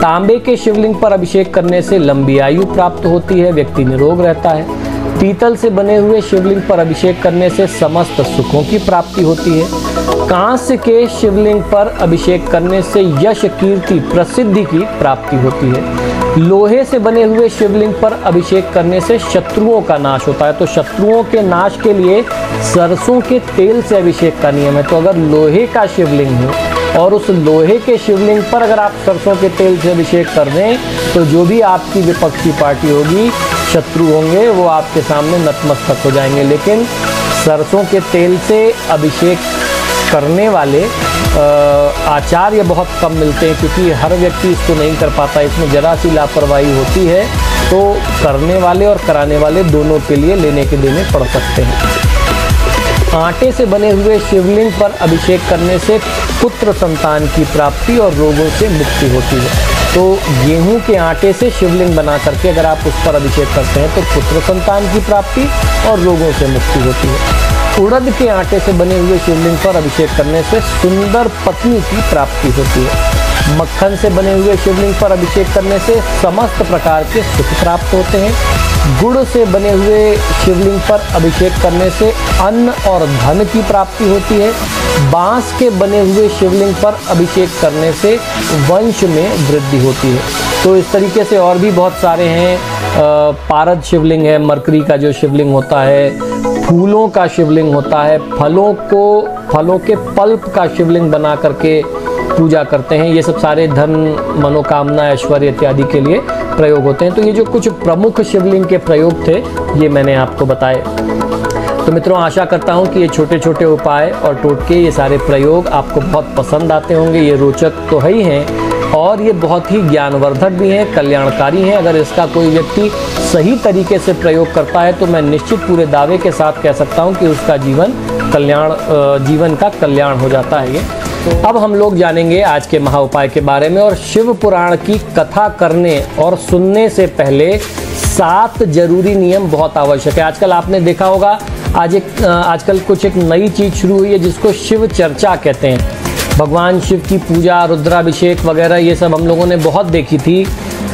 तांबे के शिवलिंग पर अभिषेक करने से लंबी आयु प्राप्त होती है, व्यक्ति निरोग रहता है। पीतल से बने हुए शिवलिंग पर अभिषेक करने से समस्त सुखों की प्राप्ति होती है। कांस्य के शिवलिंग पर अभिषेक करने से यश, कीर्ति, प्रसिद्धि की प्राप्ति होती है। लोहे से बने हुए शिवलिंग पर अभिषेक करने से शत्रुओं का नाश होता है। तो शत्रुओं के नाश के लिए सरसों के तेल से अभिषेक का नियम है। तो अगर लोहे का शिवलिंग हो और उस लोहे के शिवलिंग पर अगर आप सरसों के तेल से अभिषेक कर दें, तो जो भी आपकी विपक्षी पार्टी होगी, शत्रु होंगे, वो आपके सामने नतमस्तक हो जाएंगे। लेकिन सरसों के तेल से अभिषेक करने वाले आचार्य बहुत कम मिलते हैं, क्योंकि हर व्यक्ति इसको नहीं कर पाता, इसमें जरा सी लापरवाही होती है। तो करने वाले और कराने वाले दोनों के लिए लेने के देने पड़ सकते हैं। आटे से बने हुए शिवलिंग पर अभिषेक करने से पुत्र संतान की प्राप्ति और रोगों से मुक्ति होती है। तो गेहूं के आटे से शिवलिंग बना करके अगर आप उस पर अभिषेक करते हैं तो पुत्र संतान की प्राप्ति और रोगों से मुक्ति होती है। उड़द के आटे से बने हुए शिवलिंग पर अभिषेक करने से सुंदर पत्नी की प्राप्ति होती है। मक्खन से बने हुए शिवलिंग पर अभिषेक करने से समस्त प्रकार के सुख प्राप्त होते हैं। गुड़ से बने हुए शिवलिंग पर अभिषेक करने से अन्न और धन की प्राप्ति होती है। बांस के बने हुए शिवलिंग पर अभिषेक करने से वंश में वृद्धि होती है। तो इस तरीके से और भी बहुत सारे हैं। पारद शिवलिंग है, मरकरी का जो शिवलिंग होता है, फूलों का शिवलिंग होता है, फलों के पल्प का शिवलिंग बना करके पूजा करते हैं। ये सब सारे धन, मनोकामना, ऐश्वर्य इत्यादि के लिए प्रयोग होते हैं। तो ये जो कुछ प्रमुख शिवलिंग के प्रयोग थे, ये मैंने आपको बताए। तो मित्रों, आशा करता हूँ कि ये छोटे छोटे उपाय और टोटके, ये सारे प्रयोग आपको बहुत पसंद आते होंगे। ये रोचक तो है ही हैं और ये बहुत ही ज्ञानवर्धक भी हैं, कल्याणकारी हैं। अगर इसका कोई व्यक्ति सही तरीके से प्रयोग करता है तो मैं निश्चित पूरे दावे के साथ कह सकता हूँ कि उसका जीवन का कल्याण हो जाता है। ये अब हम लोग जानेंगे आज के महा उपाय के बारे में। और शिव पुराण की कथा करने और सुनने से पहले 7 जरूरी नियम बहुत आवश्यक है। आजकल आपने देखा होगा, आजकल कुछ एक नई चीज शुरू हुई है जिसको शिव चर्चा कहते हैं। भगवान शिव की पूजा, रुद्राभिषेक वगैरह ये सब हम लोगों ने बहुत देखी थी।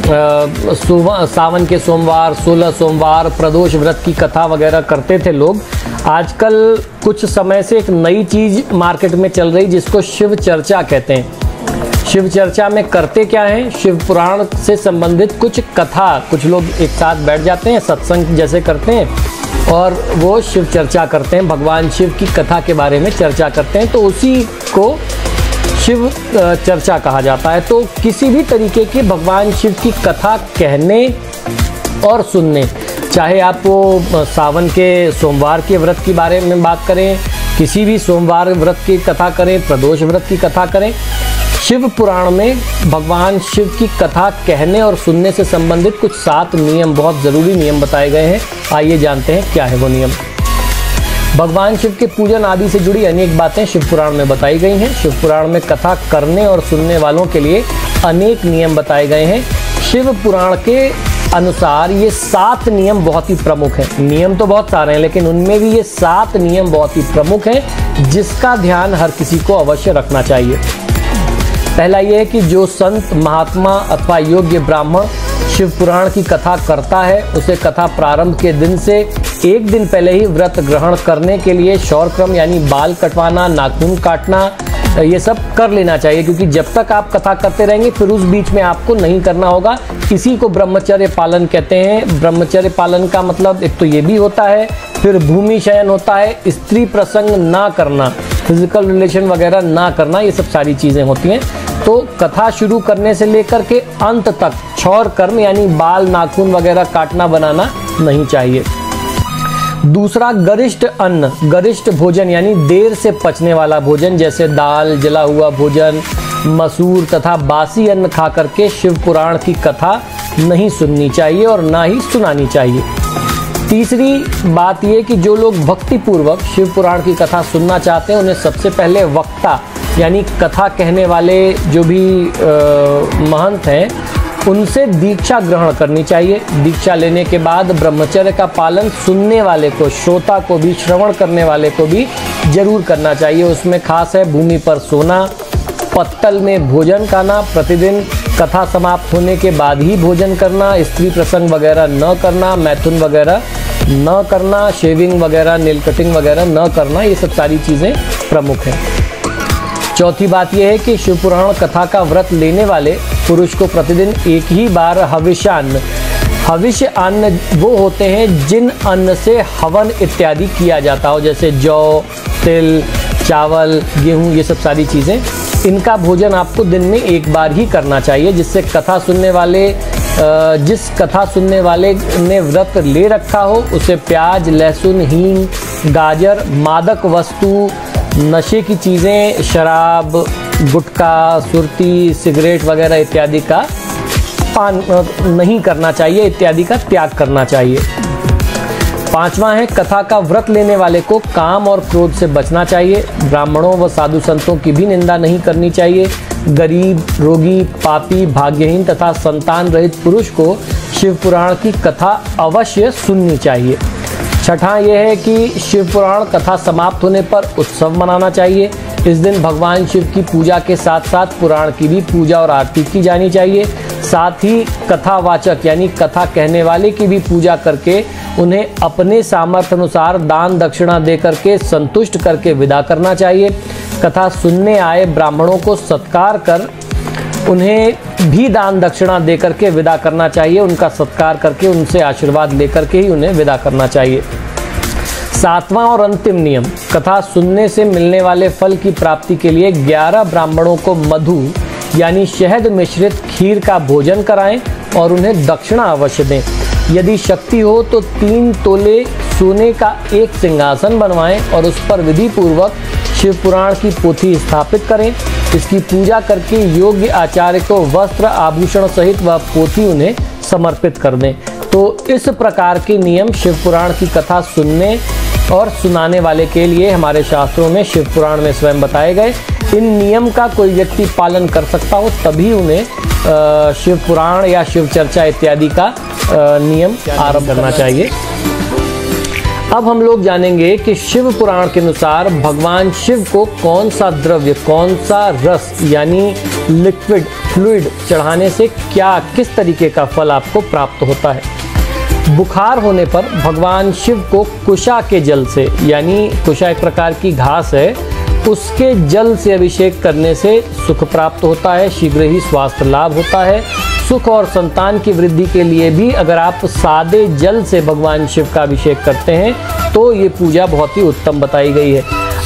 सावन के सोमवार, 16 सोमवार, प्रदोष व्रत की कथा वगैरह करते थे लोग। आजकल कुछ समय से एक नई चीज मार्केट में चल रही जिसको शिव चर्चा कहते हैं। शिव चर्चा में करते क्या है, शिव पुराण से संबंधित कुछ कथा, कुछ लोग एक साथ बैठ जाते हैं, सत्संग जैसे करते हैं और वो शिव चर्चा करते हैं, भगवान शिव की कथा के बारे में चर्चा करते हैं। तो उसी को शिव चर्चा कहा जाता है। तो किसी भी तरीके की भगवान शिव की कथा कहने और सुनने, चाहे आप वो सावन के सोमवार के व्रत के बारे में बात करें, किसी भी सोमवार व्रत की कथा करें, प्रदोष व्रत की कथा करें, शिव पुराण में भगवान शिव की कथा कहने और सुनने से संबंधित कुछ 7 नियम, बहुत ज़रूरी नियम बताए गए हैं। आइए जानते हैं क्या है वो नियम। भगवान शिव के पूजन आदि से जुड़ी अनेक बातें शिव पुराण में बताई गई हैं। शिव पुराण में कथा करने और सुनने वालों के लिए अनेक नियम बताए गए हैं। शिव पुराण के अनुसार ये 7 नियम बहुत ही प्रमुख हैं। नियम तो बहुत सारे हैं, लेकिन उनमें भी ये 7 नियम बहुत ही प्रमुख हैं जिसका ध्यान हर किसी को अवश्य रखना चाहिए। पहला ये है कि जो संत, महात्मा अथवा योग्य ब्राह्मण शिव पुराण की कथा करता है, उसे कथा प्रारंभ के दिन से एक दिन पहले ही व्रत ग्रहण करने के लिए शौरक्रम यानी बाल कटवाना, नाखून काटना, ये सब कर लेना चाहिए। क्योंकि जब तक आप कथा करते रहेंगे फिर उस बीच में आपको नहीं करना होगा। इसी को ब्रह्मचर्य पालन कहते हैं। ब्रह्मचर्य पालन का मतलब एक तो ये भी होता है, फिर भूमि शयन होता है, स्त्री प्रसंग ना करना, फिजिकल रिलेशन वगैरह ना करना, ये सब सारी चीज़ें होती हैं। तो कथा शुरू करने से लेकर के अंत तक क्षौर कर्म यानी बाल, नाखून वगैरह काटना बनाना नहीं चाहिए। दूसरा गरिष्ठ अन्न, गरिष्ठ भोजन यानी देर से पचने वाला भोजन, जैसे दाल, जला हुआ भोजन, मसूर तथा बासी अन्न खा करके शिव पुराण की कथा नहीं सुननी चाहिए और ना ही सुनानी चाहिए। तीसरी बात ये कि जो लोग भक्ति पूर्वक शिव पुराण की कथा सुनना चाहते हैं, उन्हें सबसे पहले वक्ता यानी कथा कहने वाले जो भी महंत हैं, उनसे दीक्षा ग्रहण करनी चाहिए। दीक्षा लेने के बाद ब्रह्मचर्य का पालन सुनने वाले को, श्रोता को भी, श्रवण करने वाले को भी जरूर करना चाहिए। उसमें खास है भूमि पर सोना, पत्तल में भोजन खाना, प्रतिदिन कथा समाप्त होने के बाद ही भोजन करना, स्त्री प्रसंग वगैरह न करना, मैथुन वगैरह न करना, शेविंग वगैरह, नेल कटिंग वगैरह न करना, ये सब सारी चीज़ें प्रमुख हैं। चौथी बात यह है कि शिव पुराण कथा का व्रत लेने वाले पुरुष को प्रतिदिन एक ही बार हविष्यान्न, हविष्य अन्न वो होते हैं जिन अन्न से हवन इत्यादि किया जाता हो, जैसे जौ, तिल, चावल, गेहूँ, ये सब सारी चीज़ें, इनका भोजन आपको दिन में एक बार ही करना चाहिए, जिससे कथा सुनने वाले जिस कथा सुनने वाले ने व्रत ले रखा हो उसे प्याज, लहसुन, हींग, गाजर, मादक वस्तु, नशे की चीज़ें, शराब, गुटखा, सुरती, सिगरेट वगैरह इत्यादि का पान नहीं करना चाहिए, इत्यादि का त्याग करना चाहिए। पांचवां है कथा का व्रत लेने वाले को काम और क्रोध से बचना चाहिए। ब्राह्मणों व साधु संतों की भी निंदा नहीं करनी चाहिए। गरीब, रोगी, पापी, भाग्यहीन तथा संतान रहित पुरुष को शिव पुराण की कथा अवश्य सुननी चाहिए। छठा यह है कि शिव पुराण कथा समाप्त होने पर उत्सव मनाना चाहिए। इस दिन भगवान शिव की पूजा के साथ साथ पुराण की भी पूजा और आरती की जानी चाहिए। साथ ही कथावाचक यानी कथा कहने वाले की भी पूजा करके उन्हें अपने सामर्थ्य अनुसार दान दक्षिणा दे करके संतुष्ट करके विदा करना चाहिए। कथा सुनने आए ब्राह्मणों को सत्कार कर उन्हें भी दान दक्षिणा दे करके विदा करना चाहिए। उनका सत्कार करके उनसे आशीर्वाद लेकर के ही उन्हें विदा करना चाहिए। सातवां और अंतिम नियम, कथा सुनने से मिलने वाले फल की प्राप्ति के लिए 11 ब्राह्मणों को मधु यानी शहद मिश्रित खीर का भोजन कराएं और उन्हें दक्षिणा अवश्य दें। यदि शक्ति हो तो 3 तोले सोने का एक सिंहासन बनवाएं और उस पर विधि पूर्वक शिव पुराण की पोथी स्थापित करें। इसकी पूजा करके योग्य आचार्य को वस्त्र, आभूषण सहित वह पोथी उन्हें समर्पित कर दें। तो इस प्रकार के नियम शिव पुराण की कथा सुनने और सुनाने वाले के लिए हमारे शास्त्रों में, शिव पुराण में स्वयं बताए गए। इन नियम का कोई व्यक्ति पालन कर सकता हो तभी उन्हें शिव पुराण या शिव चर्चा इत्यादि का नियम आरंभ करना चाहिए। अब हम लोग जानेंगे कि शिव पुराण के अनुसार भगवान शिव को कौन सा द्रव्य, कौन सा रस यानी लिक्विड, फ्लूइड चढ़ाने से क्या, किस तरीके का फल आपको प्राप्त होता है। बुखार होने पर भगवान शिव को कुशा के जल से, यानी कुशा एक प्रकार की घास है, उसके जल से अभिषेक करने से सुख प्राप्त होता है, शीघ्र ही स्वास्थ्य लाभ होता है। सुख और संतान की वृद्धि के लिए भी अगर आप सादे जल से भगवान शिव का अभिषेक करते हैं तो ये पूजा बहुत ही उत्तम बताई गई है।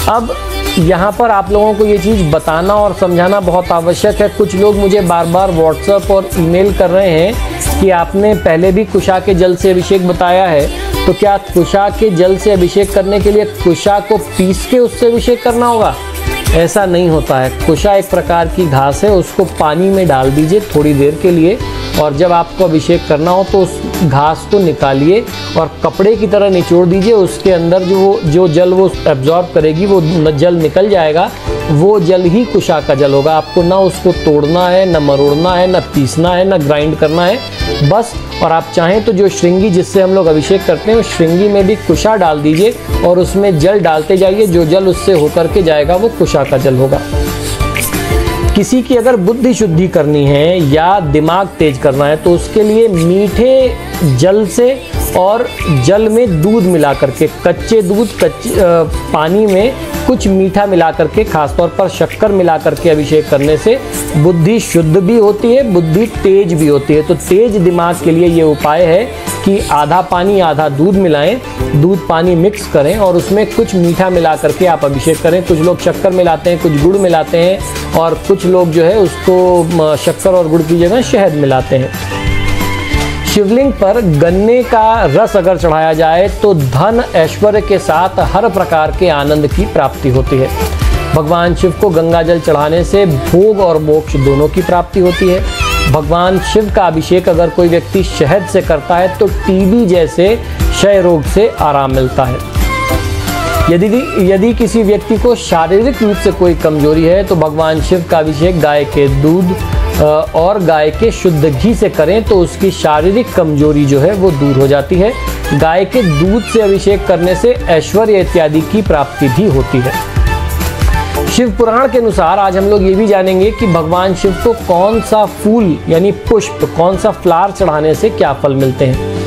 अब यहाँ पर आप लोगों को ये चीज़ बताना और समझाना बहुत आवश्यक है। कुछ लोग मुझे बार बार व्हाट्सएप और ईमेल कर रहे हैं कि आपने पहले भी कुशा के जल से अभिषेक बताया है, तो क्या कुशा के जल से अभिषेक करने के लिए कुशा को पीस के उससे अभिषेक करना होगा? ऐसा नहीं होता है। कुशा एक प्रकार की घास है, उसको पानी में डाल दीजिए थोड़ी देर के लिए और जब आपको अभिषेक करना हो तो उस घास को निकालिए और कपड़े की तरह निचोड़ दीजिए। उसके अंदर जो जल वो एब्जॉर्ब करेगी वो जल निकल जाएगा, वो जल ही कुशा का जल होगा। आपको ना उसको तोड़ना है, ना मरोड़ना है, ना पीसना है, ना ग्राइंड करना है बस। और आप चाहें तो जो श्रृंगी जिससे हम लोग अभिषेक करते हैं उस श्रृंगी में भी कुशा डाल दीजिए और उसमें जल डालते जाइए। जो जल उससे होकर के जाएगा वो कुशा का जल होगा। किसी की अगर बुद्धि शुद्धि करनी है या दिमाग तेज करना है तो उसके लिए मीठे जल से और जल में दूध मिला करके, कच्चे दूध पानी में कुछ मीठा मिला करके, खासतौर पर शक्कर मिला करके अभिषेक करने से बुद्धि शुद्ध भी होती है, बुद्धि तेज भी होती है। तो तेज दिमाग के लिए ये उपाय है कि आधा पानी आधा दूध मिलाएं, दूध पानी मिक्स करें और उसमें कुछ मीठा मिला करके आप अभिषेक करें। कुछ लोग शक्कर मिलाते हैं, कुछ गुड़ मिलाते हैं और कुछ लोग जो है उसको शक्कर और गुड़ की जगह शहद मिलाते हैं। शिवलिंग पर गन्ने का रस अगर चढ़ाया जाए तो धन ऐश्वर्य के साथ हर प्रकार के आनंद की प्राप्ति होती है। भगवान शिव को गंगा जल चढ़ाने से भोग और मोक्ष दोनों की प्राप्ति होती है। भगवान शिव का अभिषेक अगर कोई व्यक्ति शहद से करता है तो टीबी जैसे क्षय रोग से आराम मिलता है। यदि किसी व्यक्ति को शारीरिक रूप से कोई कमजोरी है तो भगवान शिव का अभिषेक गाय के दूध और गाय के शुद्ध घी से करें तो उसकी शारीरिक कमजोरी जो है वो दूर हो जाती है। गाय के दूध से अभिषेक करने से ऐश्वर्य इत्यादि की प्राप्ति भी होती है। शिव पुराण के अनुसार आज हम लोग ये भी जानेंगे कि भगवान शिव को कौन सा फूल यानी पुष्प, कौन सा फ्लावर चढ़ाने से क्या फल मिलते हैं।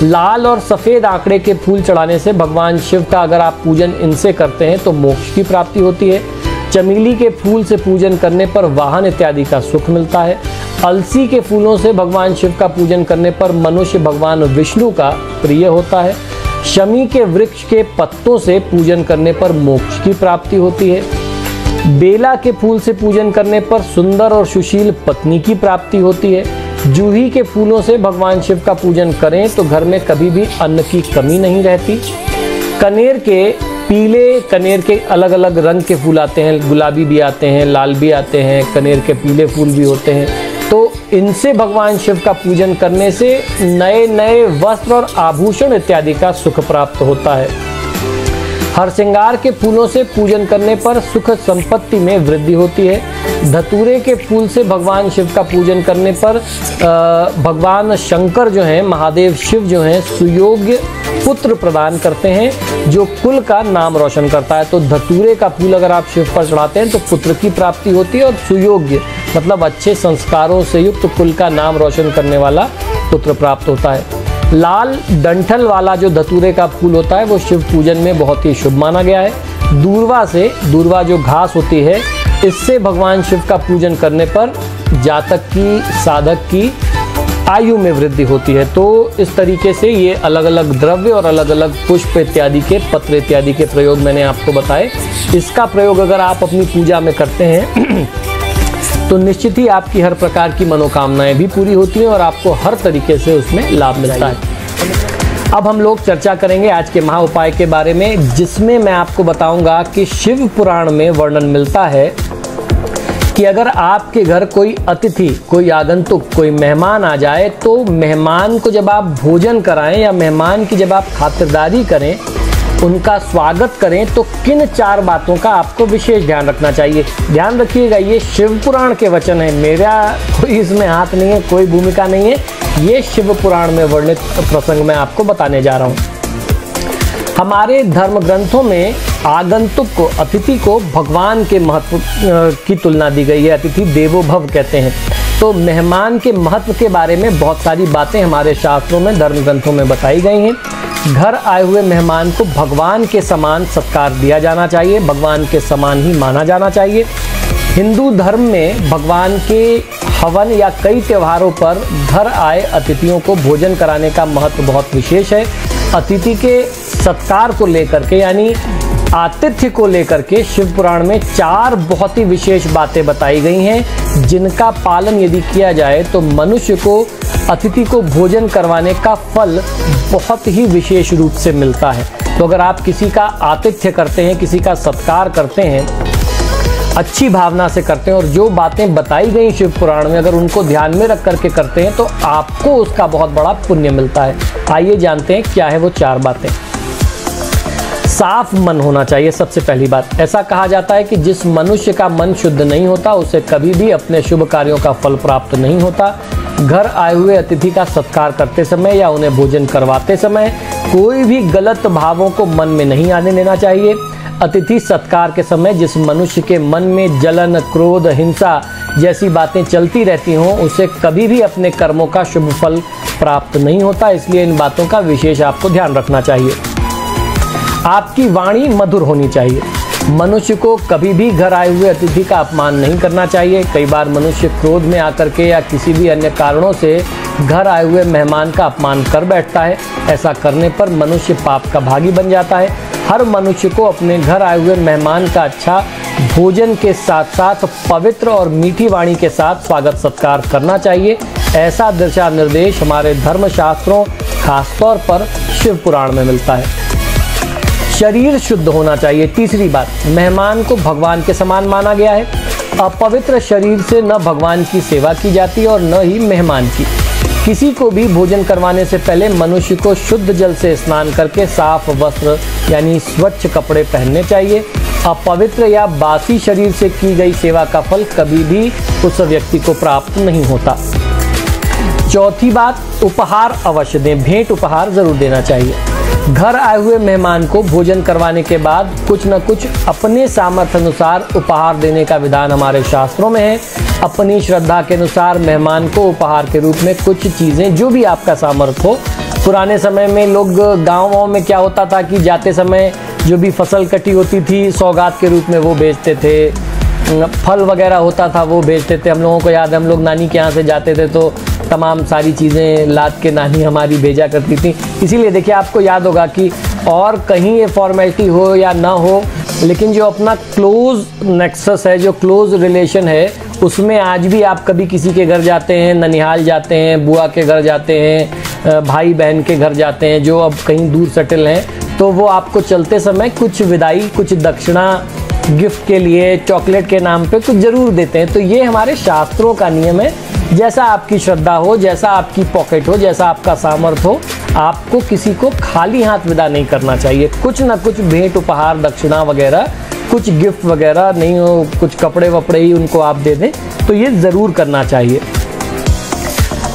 लाल और सफ़ेद आंकड़े के फूल चढ़ाने से भगवान शिव का अगर आप पूजन इनसे करते हैं तो मोक्ष की प्राप्ति होती है। चमेली के फूल से पूजन करने पर वाहन इत्यादि का सुख मिलता है। अलसी के फूलों से भगवान शिव का पूजन करने पर मनुष्य भगवान विष्णु का प्रिय होता है। शमी के वृक्ष के पत्तों से पूजन करने पर मोक्ष की प्राप्ति होती है। बेला के फूल से पूजन करने पर सुंदर और सुशील पत्नी की प्राप्ति होती है। जूही के फूलों से भगवान शिव का पूजन करें तो घर में कभी भी अन्न की कमी नहीं रहती। कनेर के अलग अलग रंग के फूल आते हैं, गुलाबी भी आते हैं, लाल भी आते हैं, कनेर के पीले फूल भी होते हैं। तो इनसे भगवान शिव का पूजन करने से नए नए वस्त्र और आभूषण इत्यादि का सुख प्राप्त होता है। हरसिंगार के फूलों से पूजन करने पर सुख संपत्ति में वृद्धि होती है। धतूरे के फूल से भगवान शिव का पूजन करने पर भगवान शंकर जो हैं, महादेव शिव जो हैं, सुयोग्य पुत्र प्रदान करते हैं जो कुल का नाम रोशन करता है। तो धतूरे का फूल अगर आप शिव पर चढ़ाते हैं तो पुत्र की प्राप्ति होती है और सुयोग्य मतलब अच्छे संस्कारों से युक्त कुल का नाम रोशन करने वाला पुत्र प्राप्त होता है। लाल डंठल वाला जो धतूरे का फूल होता है वो शिव पूजन में बहुत ही शुभ माना गया है। दूर्वा जो घास होती है, इससे भगवान शिव का पूजन करने पर जातक की, साधक की आयु में वृद्धि होती है। तो इस तरीके से ये अलग अलग द्रव्य और अलग अलग पुष्प इत्यादि के, पत्र इत्यादि के प्रयोग मैंने आपको बताए। इसका प्रयोग अगर आप अपनी पूजा में करते हैं तो निश्चित ही आपकी हर प्रकार की मनोकामनाएं भी पूरी होती हैं और आपको हर तरीके से उसमें लाभ मिलता है। अब हम लोग चर्चा करेंगे आज के महा उपाय के बारे में, जिसमें मैं आपको बताऊंगा कि शिव पुराण में वर्णन मिलता है कि अगर आपके घर कोई अतिथि, कोई आगंतुक, कोई मेहमान आ जाए तो मेहमान को जब आप भोजन कराएं या मेहमान की जब आप खातिरदारी करें, उनका स्वागत करें तो किन 4 बातों का आपको विशेष ध्यान रखना चाहिए। ध्यान रखिएगा, ये शिव पुराण के वचन है, मेरा कोई इसमें हाथ नहीं है, कोई भूमिका नहीं है। ये शिव पुराण में वर्णित प्रसंग मैं आपको बताने जा रहा हूँ। हमारे धर्म ग्रंथों में आगंतुक को, अतिथि को भगवान के महत्व की तुलना दी गई है। अतिथि देवो भव कहते हैं। तो मेहमान के महत्व के बारे में बहुत सारी बातें हमारे शास्त्रों में, धर्म ग्रंथों में बताई गई हैं। घर आए हुए मेहमान को भगवान के समान सत्कार दिया जाना चाहिए, भगवान के समान ही माना जाना चाहिए। हिंदू धर्म में भगवान के हवन या कई त्योहारों पर घर आए अतिथियों को भोजन कराने का महत्व बहुत विशेष है। अतिथि के सत्कार को लेकर के यानी आतिथ्य को लेकर के शिव पुराण में 4 बहुत ही विशेष बातें बताई गई हैं, जिनका पालन यदि किया जाए तो मनुष्य को अतिथि को भोजन करवाने का फल बहुत ही विशेष रूप से मिलता है। तो अगर आप किसी का आतिथ्य करते हैं, किसी का सत्कार करते हैं, अच्छी भावना से करते हैं और जो बातें बताई गई शिव पुराण में अगर उनको ध्यान में रख करके करते हैं तो आपको उसका बहुत बड़ा पुण्य मिलता है। आइए जानते हैं क्या है वो 4 बातें। साफ मन होना चाहिए सबसे पहली बात। ऐसा कहा जाता है कि जिस मनुष्य का मन शुद्ध नहीं होता उसे कभी भी अपने शुभ कार्यों का फल प्राप्त नहीं होता। घर आए हुए अतिथि का सत्कार करते समय या उन्हें भोजन करवाते समय कोई भी गलत भावों को मन में नहीं आने देना चाहिए। अतिथि सत्कार के समय जिस मनुष्य के मन में जलन, क्रोध, हिंसा जैसी बातें चलती रहती हों उसे कभी भी अपने कर्मों का शुभ फल प्राप्त नहीं होता। इसलिए इन बातों का विशेष आपको ध्यान रखना चाहिए। आपकी वाणी मधुर होनी चाहिए। मनुष्य को कभी भी घर आए हुए अतिथि का अपमान नहीं करना चाहिए। कई बार मनुष्य क्रोध में आकर के या किसी भी अन्य कारणों से घर आए हुए मेहमान का अपमान कर बैठता है। ऐसा करने पर मनुष्य पाप का भागी बन जाता है। हर मनुष्य को अपने घर आए हुए मेहमान का अच्छा भोजन के साथ साथ पवित्र और मीठी वाणी के साथ स्वागत सत्कार करना चाहिए। ऐसा दिशा निर्देश हमारे धर्मशास्त्रों खासतौर पर शिव पुराण में मिलता है। शरीर शुद्ध होना चाहिए। तीसरी बात, मेहमान को भगवान के समान माना गया है। अपवित्र शरीर से न भगवान की सेवा की जाती और न ही मेहमान की। किसी को भी भोजन करवाने से पहले मनुष्य को शुद्ध जल से स्नान करके साफ वस्त्र यानी स्वच्छ कपड़े पहनने चाहिए। अपवित्र या बासी शरीर से की गई सेवा का फल कभी भी उस व्यक्ति को प्राप्त नहीं होता। चौथी बात, उपहार अवश्य दें। भेंट उपहार जरूर देना चाहिए। घर आए हुए मेहमान को भोजन करवाने के बाद कुछ न कुछ अपने सामर्थ्य अनुसार उपहार देने का विधान हमारे शास्त्रों में है। अपनी श्रद्धा के अनुसार मेहमान को उपहार के रूप में कुछ चीज़ें, जो भी आपका सामर्थ्य हो। पुराने समय में लोग गाँव में क्या होता था कि जाते समय जो भी फसल कटी होती थी सौगात के रूप में वो बेचते थे, फल वगैरह होता था वो बेचते थे। हम लोगों को याद है, हम लोग नानी के यहाँ से जाते थे तो तमाम सारी चीज़ें लाद के नानी हमारी भेजा करती थी। इसीलिए देखिए, आपको याद होगा कि और कहीं ये फॉर्मेलिटी हो या ना हो, लेकिन जो अपना क्लोज नेक्सस है, जो क्लोज रिलेशन है, उसमें आज भी आप कभी किसी के घर जाते हैं, ननिहाल जाते हैं, बुआ के घर जाते हैं, भाई बहन के घर जाते हैं जो अब कहीं दूर सेटल हैं, तो वो आपको चलते समय कुछ विदाई, कुछ दक्षिणा गिफ्ट के लिए, चॉकलेट के नाम पे कुछ ज़रूर देते हैं। तो ये हमारे शास्त्रों का नियम है। जैसा आपकी श्रद्धा हो, जैसा आपकी पॉकेट हो, जैसा आपका सामर्थ्य हो, आपको किसी को खाली हाथ विदा नहीं करना चाहिए। कुछ ना कुछ भेंट उपहार दक्षिणा वगैरह, कुछ गिफ्ट वगैरह नहीं हो, कुछ कपड़े वपड़े ही उनको आप दे दें, तो ये ज़रूर करना चाहिए।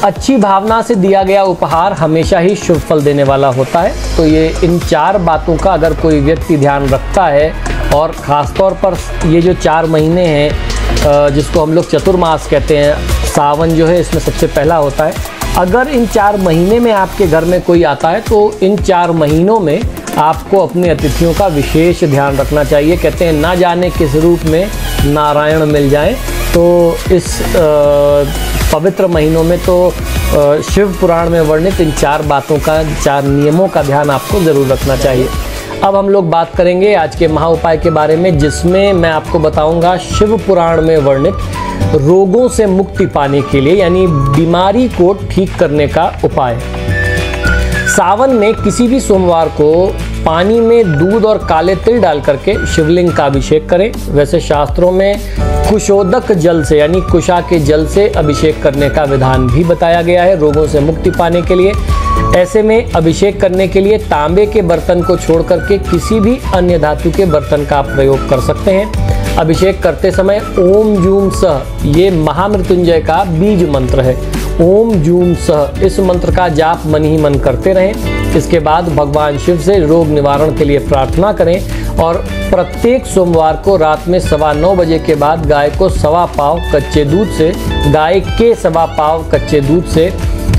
अच्छी भावना से दिया गया उपहार हमेशा ही शुभ फल देने वाला होता है। तो ये इन 4 बातों का अगर कोई व्यक्ति ध्यान रखता है, और ख़ास तौर पर ये जो 4 महीने हैं जिसको हम लोग चतुर्मास कहते हैं, सावन जो है इसमें सबसे पहला होता है। अगर इन 4 महीने में आपके घर में कोई आता है तो इन 4 महीनों में आपको अपने अतिथियों का विशेष ध्यान रखना चाहिए। कहते हैं ना जाने किस रूप में नारायण मिल जाएं। तो इस पवित्र महीनों में तो शिव पुराण में वर्णित इन 4 बातों का, 4 नियमों का ध्यान आपको ज़रूर रखना चाहिए। अब हम लोग बात करेंगे आज के महा उपाय के बारे में, जिसमें मैं आपको बताऊंगा शिव पुराण में वर्णित रोगों से मुक्ति पाने के लिए, यानी बीमारी को ठीक करने का उपाय। सावन में किसी भी सोमवार को पानी में दूध और काले तिल डाल करके शिवलिंग का अभिषेक करें। वैसे शास्त्रों में कुशोदक जल से, यानी कुशा के जल से अभिषेक करने का विधान भी बताया गया है रोगों से मुक्ति पाने के लिए। ऐसे में अभिषेक करने के लिए तांबे के बर्तन को छोड़ करके किसी भी अन्य धातु के बर्तन का आप प्रयोग कर सकते हैं। अभिषेक करते समय ओम जूम सह, ये महामृत्युंजय का बीज मंत्र है। ओम जूम सह, इस मंत्र का जाप मन ही मन करते रहें। इसके बाद भगवान शिव से रोग निवारण के लिए प्रार्थना करें और प्रत्येक सोमवार को रात में 9:15 बजे के बाद गाय को 1.25 पाव कच्चे दूध से, गाय के 1.25 पाव कच्चे दूध से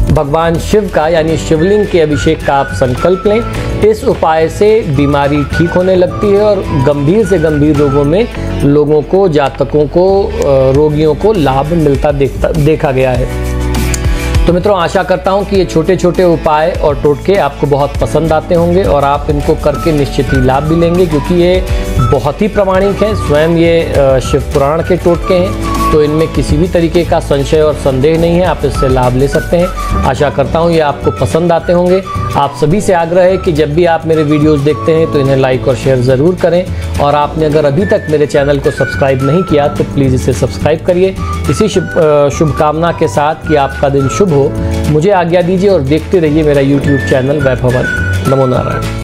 भगवान शिव का, यानी शिवलिंग के अभिषेक का आप संकल्प लें। इस उपाय से बीमारी ठीक होने लगती है और गंभीर से गंभीर रोगों में लोगों को, जातकों को, रोगियों को लाभ मिलता देखा गया है। तो मित्रों, आशा करता हूं कि ये छोटे छोटे उपाय और टोटके आपको बहुत पसंद आते होंगे और आप इनको करके निश्चित ही लाभ भी लेंगे, क्योंकि ये बहुत ही प्रामाणिक है। स्वयं ये शिव पुराण के टोटके हैं, तो इनमें किसी भी तरीके का संशय और संदेह नहीं है। आप इससे लाभ ले सकते हैं। आशा करता हूँ ये आपको पसंद आते होंगे। आप सभी से आग्रह है कि जब भी आप मेरे वीडियोस देखते हैं तो इन्हें लाइक और शेयर ज़रूर करें, और आपने अगर अभी तक मेरे चैनल को सब्सक्राइब नहीं किया तो प्लीज़ इसे सब्सक्राइब करिए। इसी शुभकामना के साथ कि आपका दिन शुभ हो, मुझे आज्ञा दीजिए और देखते रहिए मेरा YouTube चैनल वैभवन। नमो नारायण।